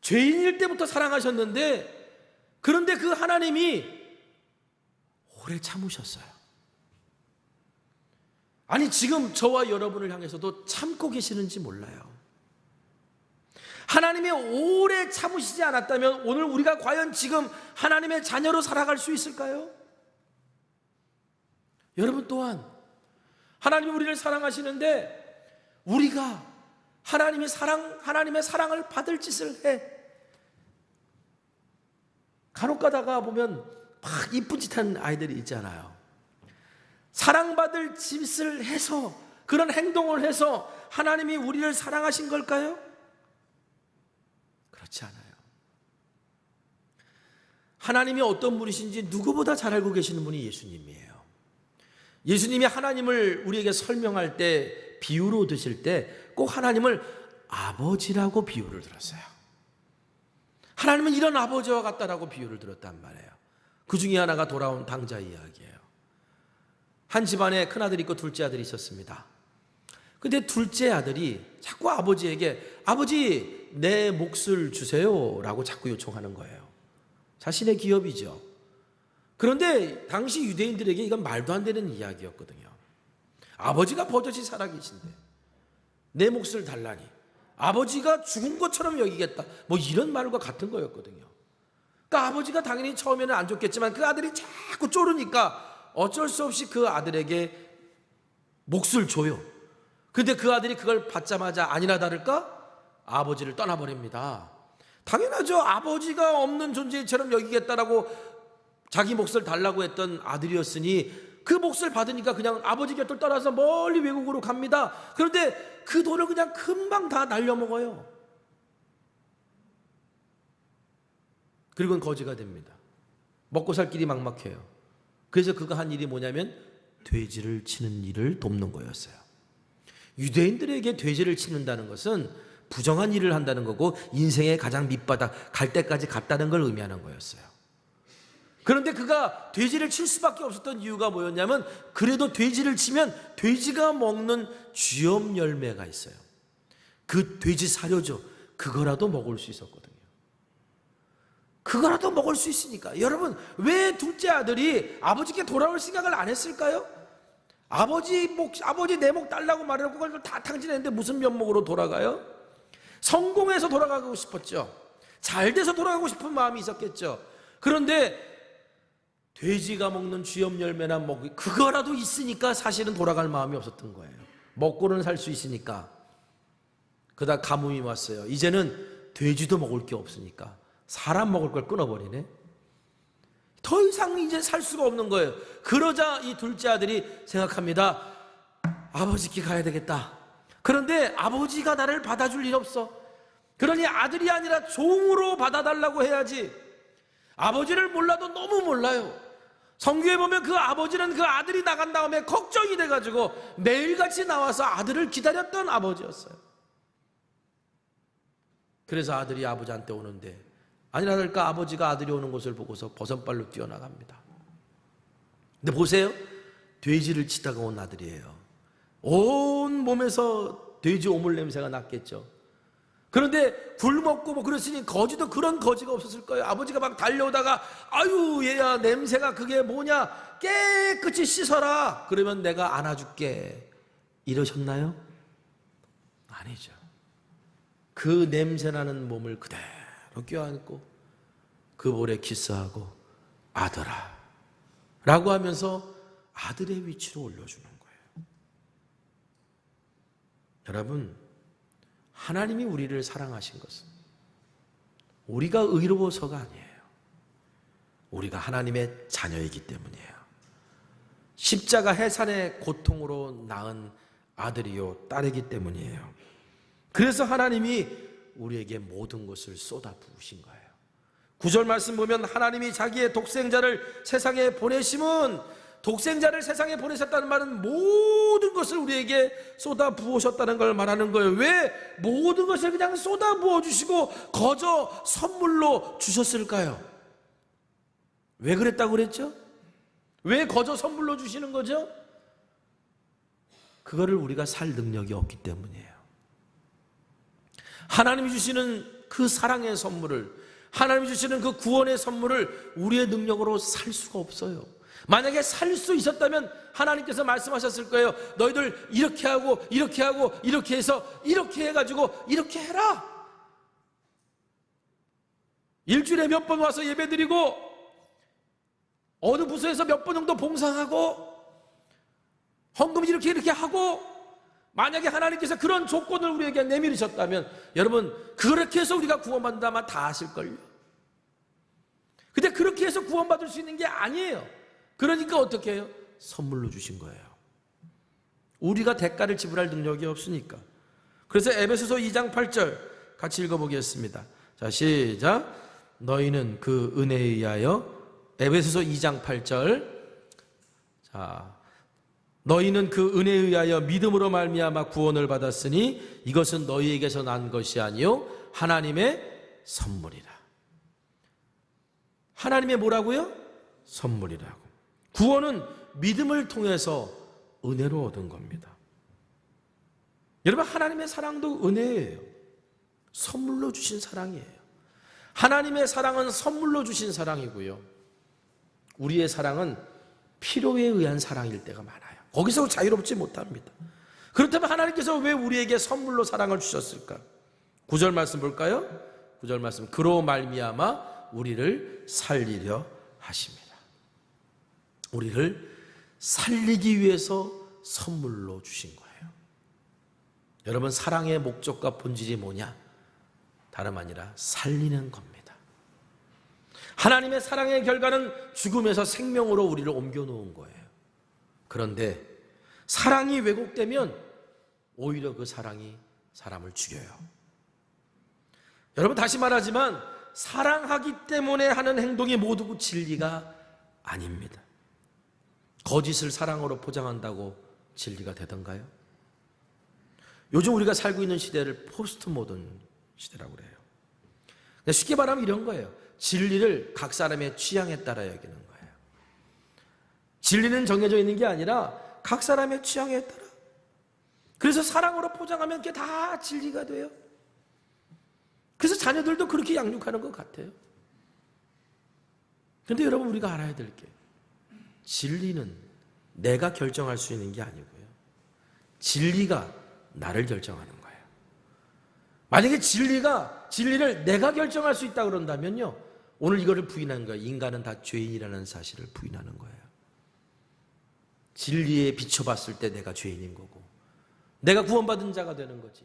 S1: 죄인일 때부터 사랑하셨는데, 그런데 그 하나님이 오래 참으셨어요. 아니, 지금 저와 여러분을 향해서도 참고 계시는지 몰라요. 하나님이 오래 참으시지 않았다면 오늘 우리가 과연 지금 하나님의 자녀로 살아갈 수 있을까요? 여러분, 또한 하나님이 우리를 사랑하시는데 우리가 하나님의 사랑을 받을 짓을 해. 간혹 가다가 보면 막 이쁜 짓 하는 아이들이 있잖아요. 사랑받을 짓을 해서, 그런 행동을 해서 하나님이 우리를 사랑하신 걸까요? 그렇지 않아요. 하나님이 어떤 분이신지 누구보다 잘 알고 계시는 분이 예수님이에요. 예수님이 하나님을 우리에게 설명할 때, 비유로 드실 때 꼭 하나님을 아버지라고 비유를 들었어요. 하나님은 이런 아버지와 같다라고 비유를 들었단 말이에요. 그 중에 하나가 돌아온 당자 이야기예요. 한 집안에 큰아들이 있고 둘째 아들이 있었습니다. 근데 둘째 아들이 자꾸 아버지에게, 아버지 내 몫을 주세요 라고 자꾸 요청하는 거예요. 자신의 기업이죠. 그런데 당시 유대인들에게 이건 말도 안 되는 이야기였거든요. 아버지가 버젓이 살아계신데 내 몫을 달라니, 아버지가 죽은 것처럼 여기겠다, 뭐 이런 말과 같은 거였거든요. 그러니까 아버지가 당연히 처음에는 안 좋겠지만 그 아들이 자꾸 쪼르니까 어쩔 수 없이 그 아들에게 몫을 줘요. 근데 그 아들이 그걸 받자마자 아니나 다를까 아버지를 떠나버립니다. 당연하죠. 아버지가 없는 존재처럼 여기겠다라고 자기 몫을 달라고 했던 아들이었으니 그 몫을 받으니까 그냥 아버지 곁을 떠나서 멀리 외국으로 갑니다. 그런데 그 돈을 그냥 금방 다 날려먹어요. 그리고는 거지가 됩니다. 먹고 살 길이 막막해요. 그래서 그가 한 일이 뭐냐면 돼지를 치는 일을 돕는 거였어요. 유대인들에게 돼지를 치는다는 것은 부정한 일을 한다는 거고 인생의 가장 밑바닥 갈 때까지 갔다는 걸 의미하는 거였어요. 그런데 그가 돼지를 칠 수밖에 없었던 이유가 뭐였냐면, 그래도 돼지를 치면 돼지가 먹는 쥐염 열매가 있어요. 그 돼지 사료죠. 그거라도 먹을 수 있었거든요. 그거라도 먹을 수 있으니까. 여러분, 왜 둘째 아들이 아버지께 돌아올 생각을 안 했을까요? 아버지 내 목 달라고 말해놓고 그걸 다 탕진했는데 무슨 면목으로 돌아가요? 성공해서 돌아가고 싶었죠. 잘 돼서 돌아가고 싶은 마음이 있었겠죠. 그런데 돼지가 먹는 쥐염 열매나 그거라도 있으니까 사실은 돌아갈 마음이 없었던 거예요. 먹고는 살 수 있으니까. 그러다 가뭄이 왔어요. 이제는 돼지도 먹을 게 없으니까 사람 먹을 걸 끊어버리네. 더 이상 이제 살 수가 없는 거예요. 그러자 이 둘째 아들이 생각합니다. 아버지께 가야 되겠다. 그런데 아버지가 나를 받아줄 일 없어. 그러니 아들이 아니라 종으로 받아달라고 해야지. 아버지를 몰라도 너무 몰라요. 성경에 보면 그 아버지는 그 아들이 나간 다음에 걱정이 돼가지고 매일같이 나와서 아들을 기다렸던 아버지였어요. 그래서 아들이 아버지한테 오는데 아니나 다를까 아버지가 아들이 오는 것을 보고서 버선발로 뛰어나갑니다. 근데 보세요. 돼지를 치다가 온 아들이에요. 온 몸에서 돼지 오물 냄새가 났겠죠. 그런데 굶었고 뭐 그랬으니 거지도 그런 거지가 없었을 거예요. 아버지가 막 달려오다가 아유 얘야 냄새가 그게 뭐냐, 깨끗이 씻어라, 그러면 내가 안아줄게, 이러셨나요? 아니죠. 그 냄새나는 몸을 그대로 껴안고 그 볼에 키스하고 아들아 라고 하면서 아들의 위치로 올려주는 거예요. 여러분, 하나님이 우리를 사랑하신 것은 우리가 의로워서가 아니에요. 우리가 하나님의 자녀이기 때문이에요. 십자가 해산의 고통으로 낳은 아들이요 딸이기 때문이에요. 그래서 하나님이 우리에게 모든 것을 쏟아 부으신 거예요. 9절 말씀 보면 하나님이 자기의 독생자를 세상에 보내심은, 독생자를 세상에 보내셨다는 말은 모든 것을 우리에게 쏟아 부으셨다는 걸 말하는 거예요. 왜 모든 것을 그냥 쏟아 부어주시고 거저 선물로 주셨을까요? 왜 그랬다고 그랬죠? 왜 거저 선물로 주시는 거죠? 그거를 우리가 살 능력이 없기 때문이에요. 하나님이 주시는 그 사랑의 선물을, 하나님이 주시는 그 구원의 선물을 우리의 능력으로 살 수가 없어요. 만약에 살 수 있었다면 하나님께서 말씀하셨을 거예요. 너희들 이렇게 하고 이렇게 하고 이렇게 해서 이렇게 해가지고 이렇게 해라. 일주일에 몇 번 와서 예배드리고 어느 부서에서 몇 번 정도 봉사하고 헌금 이렇게 하고, 만약에 하나님께서 그런 조건을 우리에게 내밀으셨다면 여러분, 그렇게 해서 우리가 구원받는다면 다 하실걸요. 근데 그렇게 해서 구원받을 수 있는 게 아니에요. 그러니까 어떻게 해요? 선물로 주신 거예요. 우리가 대가를 지불할 능력이 없으니까. 그래서 에베소서 2장 8절 같이 읽어보겠습니다. 자, 시작. 너희는 그 은혜에 의하여, 에베소서 2장 8절. 자, 너희는 그 은혜에 의하여 믿음으로 말미암아 구원을 받았으니 이것은 너희에게서 난 것이 아니요 하나님의 선물이라. 하나님의 뭐라고요? 선물이라고. 구원은 믿음을 통해서 은혜로 얻은 겁니다. 여러분, 하나님의 사랑도 은혜예요. 선물로 주신 사랑이에요. 하나님의 사랑은 선물로 주신 사랑이고요, 우리의 사랑은 필요에 의한 사랑일 때가 많아요. 거기서 자유롭지 못합니다. 그렇다면 하나님께서 왜 우리에게 선물로 사랑을 주셨을까? 9절 말씀 볼까요? 9절 말씀. 그로 말미암아 우리를 살리려 하십니다. 우리를 살리기 위해서 선물로 주신 거예요. 여러분, 사랑의 목적과 본질이 뭐냐? 다름 아니라 살리는 겁니다. 하나님의 사랑의 결과는 죽음에서 생명으로 우리를 옮겨 놓은 거예요. 그런데 사랑이 왜곡되면 오히려 그 사랑이 사람을 죽여요. 여러분, 다시 말하지만 사랑하기 때문에 하는 행동이 모두 진리가 아닙니다. 거짓을 사랑으로 포장한다고 진리가 되던가요? 요즘 우리가 살고 있는 시대를 포스트 모던 시대라고 그래요. 쉽게 말하면 이런 거예요. 진리를 각 사람의 취향에 따라 여기는 거예요. 진리는 정해져 있는 게 아니라 각 사람의 취향에 따라. 그래서 사랑으로 포장하면 그게 다 진리가 돼요. 그래서 자녀들도 그렇게 양육하는 것 같아요. 그런데 여러분, 우리가 알아야 될 게, 진리는 내가 결정할 수 있는 게 아니고요, 진리가 나를 결정하는 거예요. 만약에 진리를 내가 결정할 수 있다고 그런다면요, 오늘 이거를 부인하는 거예요. 인간은 다 죄인이라는 사실을 부인하는 거예요. 진리에 비춰봤을 때 내가 죄인인 거고, 내가 구원받은 자가 되는 거지.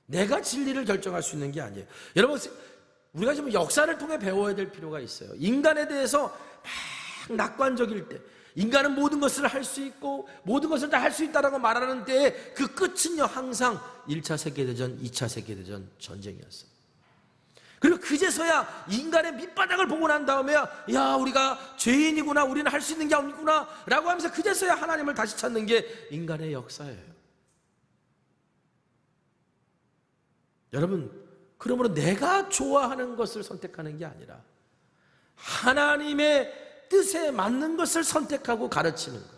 S1: 내가 진리를 결정할 수 있는 게 아니에요. 여러분, 우리가 지금 역사를 통해 배워야 될 필요가 있어요. 인간에 대해서 막 낙관적일 때, 인간은 모든 것을 할 수 있고 모든 것을 다 할 수 있다라고 말하는 때에 그 끝은요, 항상 1차 세계대전, 2차 세계대전 전쟁이었어요. 그리고 그제서야 인간의 밑바닥을 보고 난 다음에야, 야, 우리가 죄인이구나, 우리는 할 수 있는 게 없구나 라고 하면서 그제서야 하나님을 다시 찾는 게 인간의 역사예요. 여러분, 그러므로 내가 좋아하는 것을 선택하는 게 아니라 하나님의 뜻에 맞는 것을 선택하고 가르치는 것,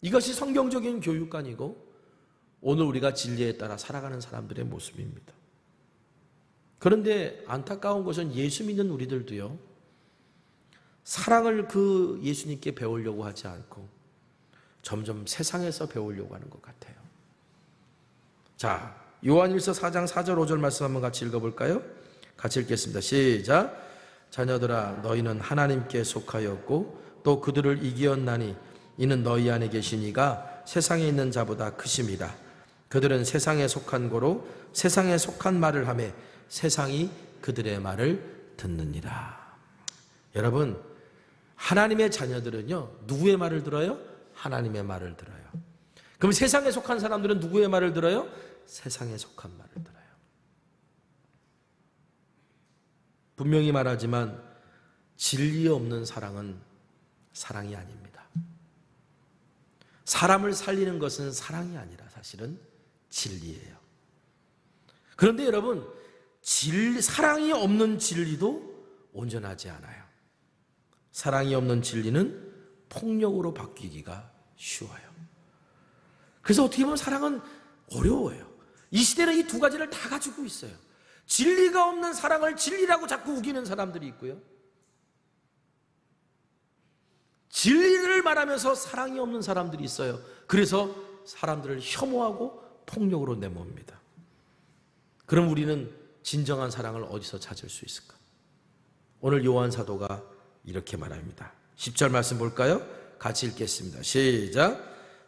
S1: 이것이 성경적인 교육관이고 오늘 우리가 진리에 따라 살아가는 사람들의 모습입니다. 그런데 안타까운 것은 예수 믿는 우리들도요, 사랑을 그 예수님께 배우려고 하지 않고 점점 세상에서 배우려고 하는 것 같아요. 자, 요한일서 4장 4절 5절 말씀 한번 같이 읽어볼까요? 같이 읽겠습니다. 시작. 자녀들아, 너희는 하나님께 속하였고 또 그들을 이기었나니 이는 너희 안에 계신 이가 세상에 있는 자보다 크심이다. 그들은 세상에 속한 고로 세상에 속한 말을 하매 세상이 그들의 말을 듣느니라. 여러분, 하나님의 자녀들은요, 누구의 말을 들어요? 하나님의 말을 들어요. 그럼 세상에 속한 사람들은 누구의 말을 들어요? 세상에 속한 말을 들어요. 분명히 말하지만 진리 없는 사랑은 사랑이 아닙니다. 사람을 살리는 것은 사랑이 아니라 사실은 진리예요. 그런데 여러분, 사랑이 없는 진리도 온전하지 않아요. 사랑이 없는 진리는 폭력으로 바뀌기가 쉬워요. 그래서 어떻게 보면 사랑은 어려워요. 이 시대는 이 두 가지를 다 가지고 있어요. 진리가 없는 사랑을 진리라고 자꾸 우기는 사람들이 있고요, 진리를 말하면서 사랑이 없는 사람들이 있어요. 그래서 사람들을 혐오하고 폭력으로 내모읍니다. 그럼 우리는 진정한 사랑을 어디서 찾을 수 있을까? 오늘 요한 사도가 이렇게 말합니다. 10절 말씀 볼까요? 같이 읽겠습니다. 시작.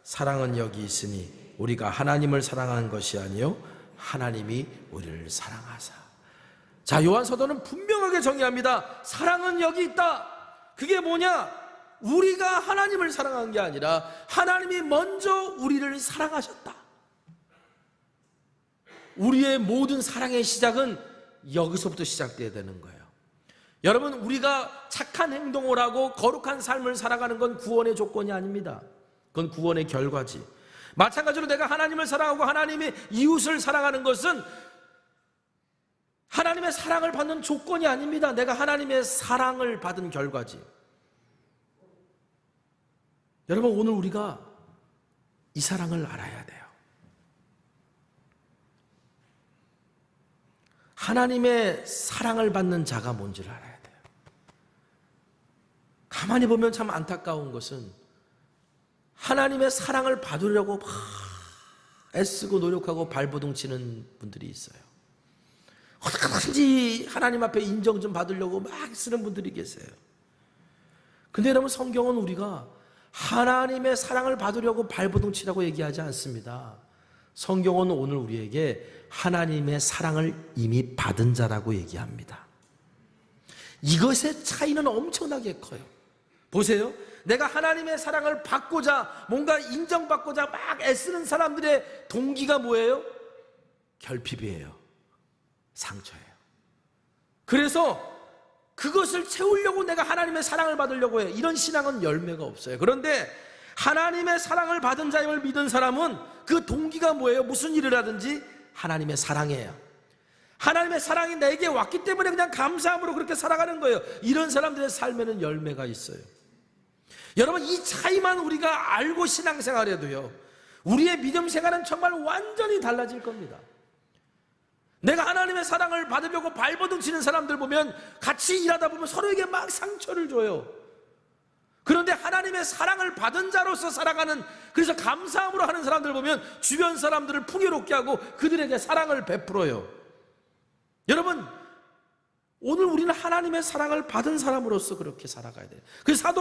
S1: 사랑은 여기 있으니 우리가 하나님을 사랑하는 것이 아니요 하나님이 우리를 사랑하사. 자, 요한 사도는 분명하게 정의합니다. 사랑은 여기 있다. 그게 뭐냐? 우리가 하나님을 사랑한 게 아니라 하나님이 먼저 우리를 사랑하셨다. 우리의 모든 사랑의 시작은 여기서부터 시작돼야 되는 거예요. 여러분, 우리가 착한 행동을 하고 거룩한 삶을 살아가는 건 구원의 조건이 아닙니다. 그건 구원의 결과지. 마찬가지로 내가 하나님을 사랑하고 하나님의 이웃을 사랑하는 것은 하나님의 사랑을 받는 조건이 아닙니다. 내가 하나님의 사랑을 받은 결과지. 여러분, 오늘 우리가 이 사랑을 알아야 돼요. 하나님의 사랑을 받는 자가 뭔지를 알아야 돼요. 가만히 보면 참 안타까운 것은 하나님의 사랑을 받으려고 막 애쓰고 노력하고 발버둥 치는 분들이 있어요. 어떻게든지 하나님 앞에 인정 좀 받으려고 막 쓰는 분들이 계세요. 근데 여러분, 성경은 우리가 하나님의 사랑을 받으려고 발버둥 치라고 얘기하지 않습니다. 성경은 오늘 우리에게 하나님의 사랑을 이미 받은 자라고 얘기합니다. 이것의 차이는 엄청나게 커요. 보세요. 내가 하나님의 사랑을 받고자, 뭔가 인정받고자 막 애쓰는 사람들의 동기가 뭐예요? 결핍이에요. 상처예요. 그래서 그것을 채우려고 내가 하나님의 사랑을 받으려고 해요. 이런 신앙은 열매가 없어요. 그런데 하나님의 사랑을 받은 자임을 믿은 사람은 그 동기가 뭐예요? 무슨 일을 하든지 하나님의 사랑이에요. 하나님의 사랑이 내게 왔기 때문에 그냥 감사함으로 그렇게 살아가는 거예요. 이런 사람들의 삶에는 열매가 있어요. 여러분, 이 차이만 우리가 알고 신앙생활해도요, 우리의 믿음 생활은 정말 완전히 달라질 겁니다. 내가 하나님의 사랑을 받으려고 발버둥 치는 사람들 보면, 같이 일하다 보면 서로에게 막 상처를 줘요. 그런데 하나님의 사랑을 받은 자로서 살아가는, 그래서 감사함으로 하는 사람들 보면 주변 사람들을 풍요롭게 하고 그들에게 사랑을 베풀어요. 여러분, 오늘 우리는 하나님의 사랑을 받은 사람으로서 그렇게 살아가야 돼요. 그래서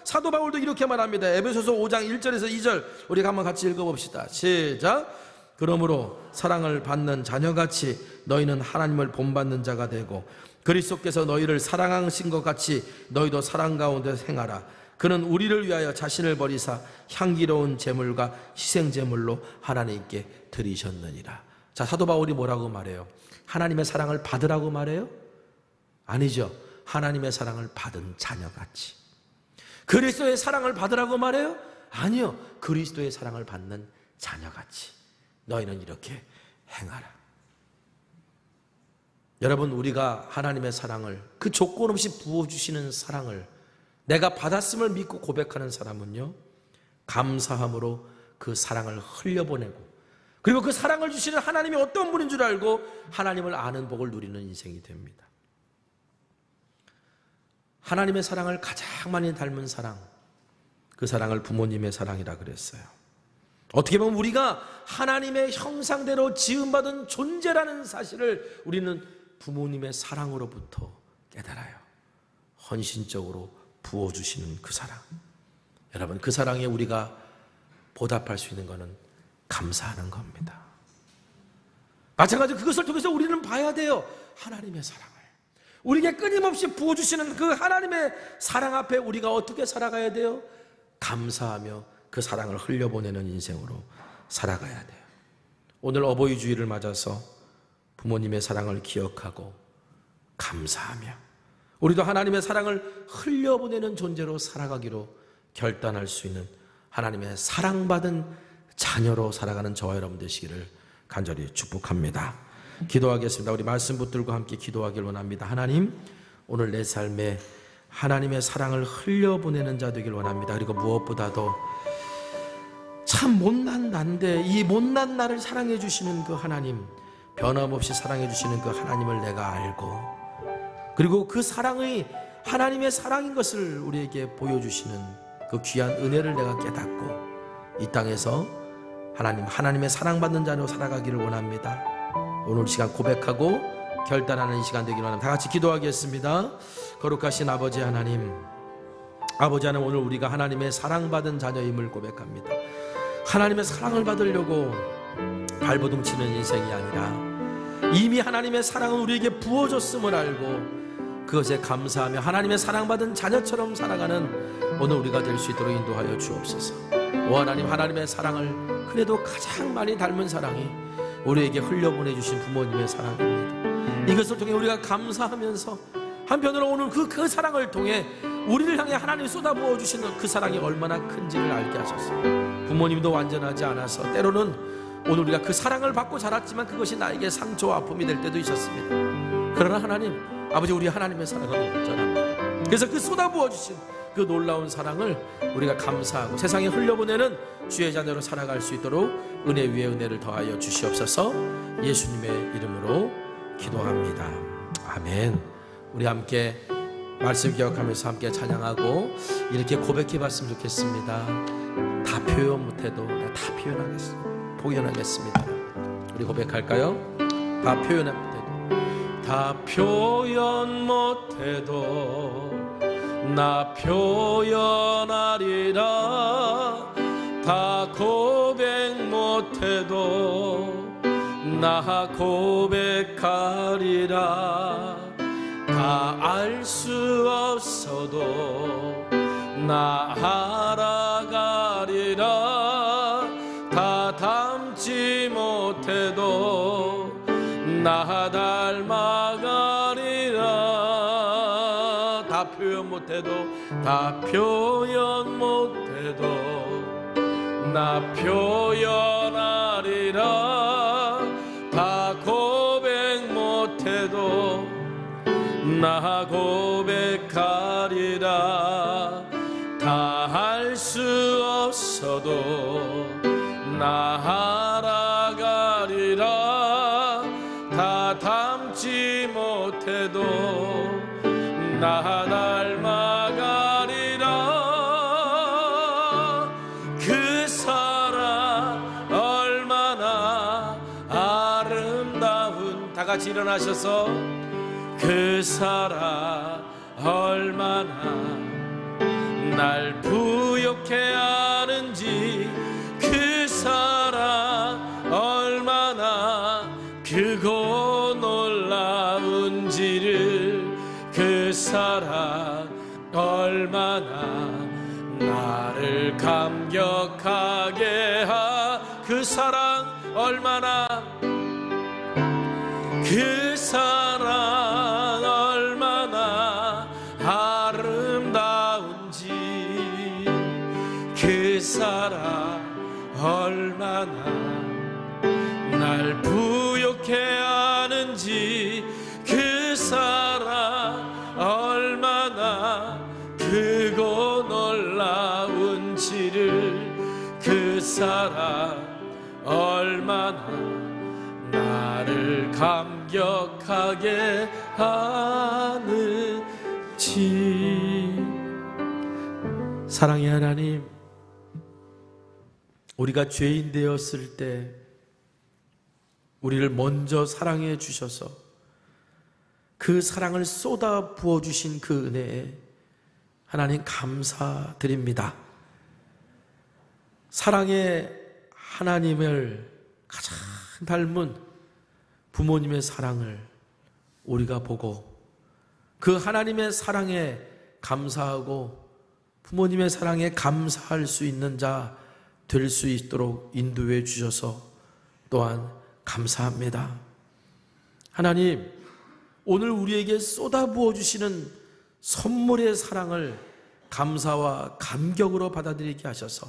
S1: 사도 바울도 이렇게 말합니다. 에베소서 5장 1절에서 2절 우리가 한번 같이 읽어봅시다. 시작. 그러므로 사랑을 받는 자녀같이 너희는 하나님을 본받는 자가 되고 그리스도께서 너희를 사랑하신 것 같이 너희도 사랑 가운데 행하라. 그는 우리를 위하여 자신을 버리사 향기로운 제물과 희생제물로 하나님께 드리셨느니라. 자, 사도 바울이 뭐라고 말해요? 하나님의 사랑을 받으라고 말해요? 아니죠. 하나님의 사랑을 받은 자녀같이. 그리스도의 사랑을 받으라고 말해요? 아니요. 그리스도의 사랑을 받는 자녀같이 너희는 이렇게 행하라. 여러분, 우리가 하나님의 사랑을, 그 조건 없이 부어주시는 사랑을 내가 받았음을 믿고 고백하는 사람은요, 감사함으로 그 사랑을 흘려보내고 그리고 그 사랑을 주시는 하나님이 어떤 분인 줄 알고 하나님을 아는 복을 누리는 인생이 됩니다. 하나님의 사랑을 가장 많이 닮은 사랑, 그 사랑을 부모님의 사랑이라 그랬어요. 어떻게 보면 우리가 하나님의 형상대로 지음받은 존재라는 사실을 우리는 부모님의 사랑으로부터 깨달아요. 헌신적으로 부어주시는 그 사랑. 여러분, 그 사랑에 우리가 보답할 수 있는 것은 감사하는 겁니다. 마찬가지로 그것을 통해서 우리는 봐야 돼요. 하나님의 사랑을. 우리에게 끊임없이 부어주시는 그 하나님의 사랑 앞에 우리가 어떻게 살아가야 돼요? 감사하며 그 사랑을 흘려보내는 인생으로 살아가야 돼요. 오늘 어버이 주일을 맞아서 부모님의 사랑을 기억하고 감사하며 우리도 하나님의 사랑을 흘려보내는 존재로 살아가기로 결단할 수 있는 하나님의 사랑받은 자녀로 살아가는 저와 여러분 되시기를 간절히 축복합니다. 기도하겠습니다. 우리 말씀 붙들고 함께 기도하길 원합니다. 하나님, 오늘 내 삶에 하나님의 사랑을 흘려보내는 자 되길 원합니다. 그리고 무엇보다도 참 못난 난데 이 못난 나를 사랑해 주시는 그 하나님, 변함없이 사랑해 주시는 그 하나님을 내가 알고, 그리고 그 사랑이 하나님의 사랑인 것을 우리에게 보여주시는 그 귀한 은혜를 내가 깨닫고 이 땅에서 하나님의 사랑받는 자로 살아가기를 원합니다. 오늘 시간 고백하고 결단하는 이 시간 되기를 원합니다. 다 같이 기도하겠습니다. 거룩하신 아버지 하나님, 오늘 우리가 하나님의 사랑받은 자녀임을 고백합니다. 하나님의 사랑을 받으려고 발버둥 치는 인생이 아니라 이미 하나님의 사랑은 우리에게 부어줬음을 알고 그것에 감사하며 하나님의 사랑받은 자녀처럼 살아가는 오늘 우리가 될 수 있도록 인도하여 주옵소서. 오 하나님, 하나님의 사랑을 그래도 가장 많이 닮은 사랑이 우리에게 흘려보내주신 부모님의 사랑입니다. 이것을 통해 우리가 감사하면서 한편으로 오늘 그 사랑을 통해 우리를 향해 하나님이 쏟아부어 주시는 그 사랑이 얼마나 큰지를 알게 하소서. 부모님도 완전하지 않아서 때로는 오늘 우리가 그 사랑을 받고 자랐지만 그것이 나에게 상처와 아픔이 될 때도 있었습니다. 그러나 하나님, 아버지, 우리 하나님의 사랑은 온전합니다. 그래서 그 쏟아부어 주신 그 놀라운 사랑을 우리가 감사하고 세상에 흘려보내는 주의 자녀로 살아갈 수 있도록 은혜 위에 은혜를 더하여 주시옵소서. 예수님의 이름으로 기도합니다. 아멘. 우리 함께 말씀 기억하면서 함께 찬양하고 이렇게 고백해 봤으면 좋겠습니다. 다 표현 못해도 내가 다 표현하겠습니다. 우리 고백할까요? 다 표현 못해도 나 표현하리라. 다 고백 못해도 나 고백하리라. 다 알 수 없어도 나 알아가리라. 다 담지 못해도 나 닮아가리라. 다 표현 못해도 나 표현하리라. 다 고백 못해도 나 고백하리라. 다 알 수 없어도 나 알아가리라. 다 담지 못해도 나 닮아가리라. 그 사랑 얼마나 아름다운, 다 같이 일어나셔서 그 사랑 얼마나 날 부욕해 하는지, 그 사랑 얼마나 크고 놀라운지를, 그 사랑 얼마나 나를 감격하게 그 사랑 얼마나, 그 사랑 얼마나 아름다운지, 그 사랑 얼마나 날 부욕해 하는지, 그 사랑 얼마나 크고 놀라운지를, 그 사랑 얼마나 나를 감격하게 하는지. 사랑의 하나님, 우리가 죄인 되었을 때 우리를 먼저 사랑해 주셔서 그 사랑을 쏟아 부어주신 그 은혜에 하나님 감사드립니다. 사랑의 하나님을 가장 닮은 부모님의 사랑을 우리가 보고 그 하나님의 사랑에 감사하고 부모님의 사랑에 감사할 수 있는 자 될 수 있도록 인도해 주셔서 또한 감사합니다. 하나님, 오늘 우리에게 쏟아부어 주시는 선물의 사랑을 감사와 감격으로 받아들이게 하셔서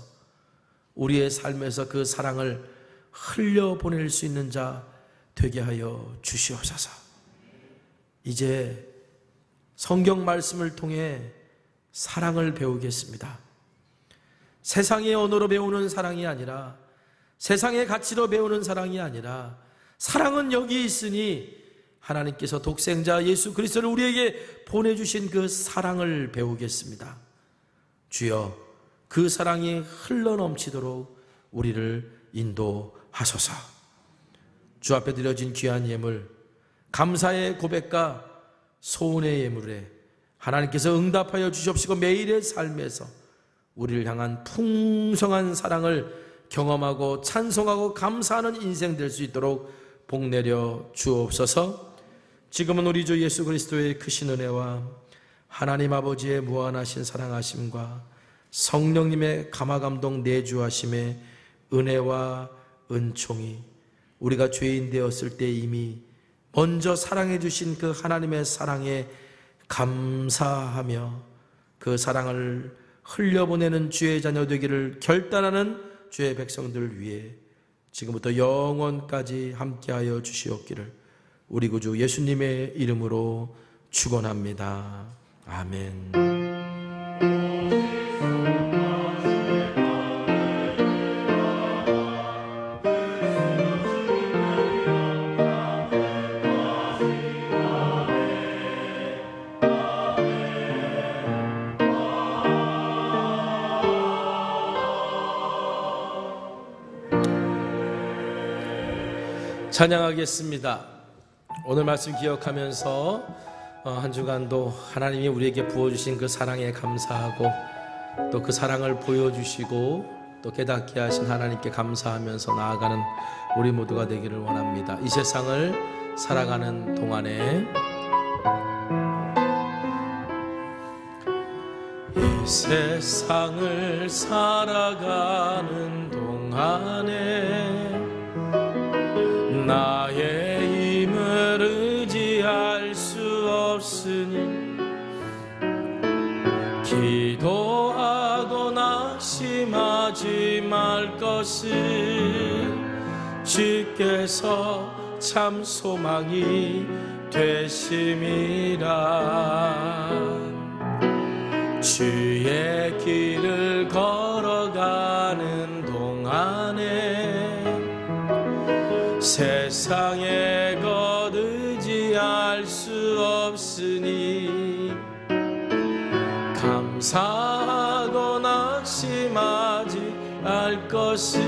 S1: 우리의 삶에서 그 사랑을 흘려보낼 수 있는 자 되게 하여 주시옵소서. 이제 성경 말씀을 통해 사랑을 배우겠습니다. 세상의 언어로 배우는 사랑이 아니라, 세상의 가치로 배우는 사랑이 아니라, 사랑은 여기 있으니 하나님께서 독생자 예수 그리스도를 우리에게 보내주신 그 사랑을 배우겠습니다. 주여, 그 사랑이 흘러넘치도록 우리를 인도하소서. 주 앞에 드려진 귀한 예물, 감사의 고백과 소원의 예물에 하나님께서 응답하여 주시옵시고 매일의 삶에서 우리를 향한 풍성한 사랑을 경험하고 찬송하고 감사하는 인생 될 수 있도록 복 내려 주옵소서. 지금은 우리 주 예수 그리스도의 크신 은혜와 하나님 아버지의 무한하신 사랑하심과 성령님의 감화감동 내주하심의 은혜와 은총이 우리가 죄인 되었을 때 이미 먼저 사랑해 주신 그 하나님의 사랑에 감사하며 그 사랑을 흘려보내는 주의 자녀 되기를 결단하는 주의 백성들을 위해 지금부터 영원까지 함께하여 주시옵기를 우리 구주 예수님의 이름으로 축원합니다. 아멘. 찬양하겠습니다. 오늘 말씀 기억하면서 한 주간도 하나님이 우리에게 부어주신 그 사랑에 감사하고 또 그 사랑을 보여주시고 또 깨닫게 하신 하나님께 감사하면서 나아가는 우리 모두가 되기를 원합니다. 이 세상을 살아가는 동안에 이 세상을 살아가는 동안에 나의 힘을 의지할 수 없으니 기도하고 낙심하지 말 것을 주께서 참 소망이 되심이라. 주의 길을 걸어가는 동안에 세상에 것 의지할 수 없으니 감사하고 낙심하지 말 것을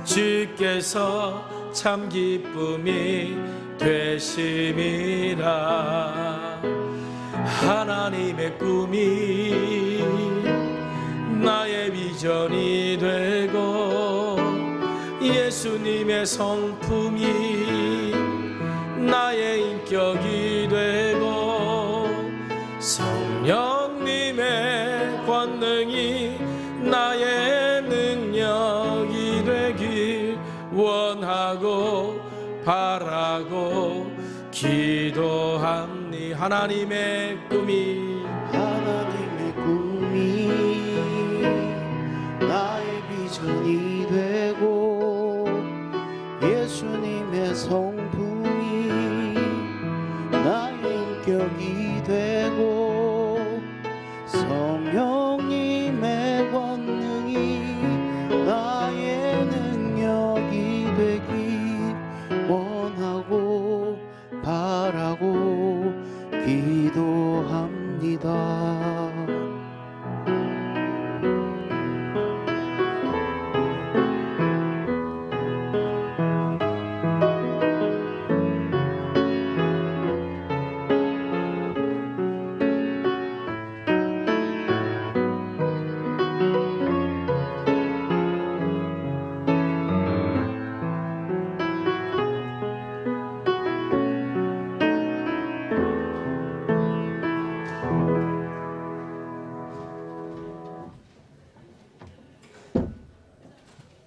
S1: 주께서 참 기쁨이 되심이라. 하나님의 꿈이 나의 비전이 되고 예수님의 성품이 나의 인격이 되고 성령님의 권능이 나의 능력이 되길 원하고 바라고 기도합니. 하나님의 꿈이
S3: 나의 비전이 되고 예수님의 성품이 나의 인격이 되고 성령님의 권능이 나의 능력이 되길 바라고 기도합니다.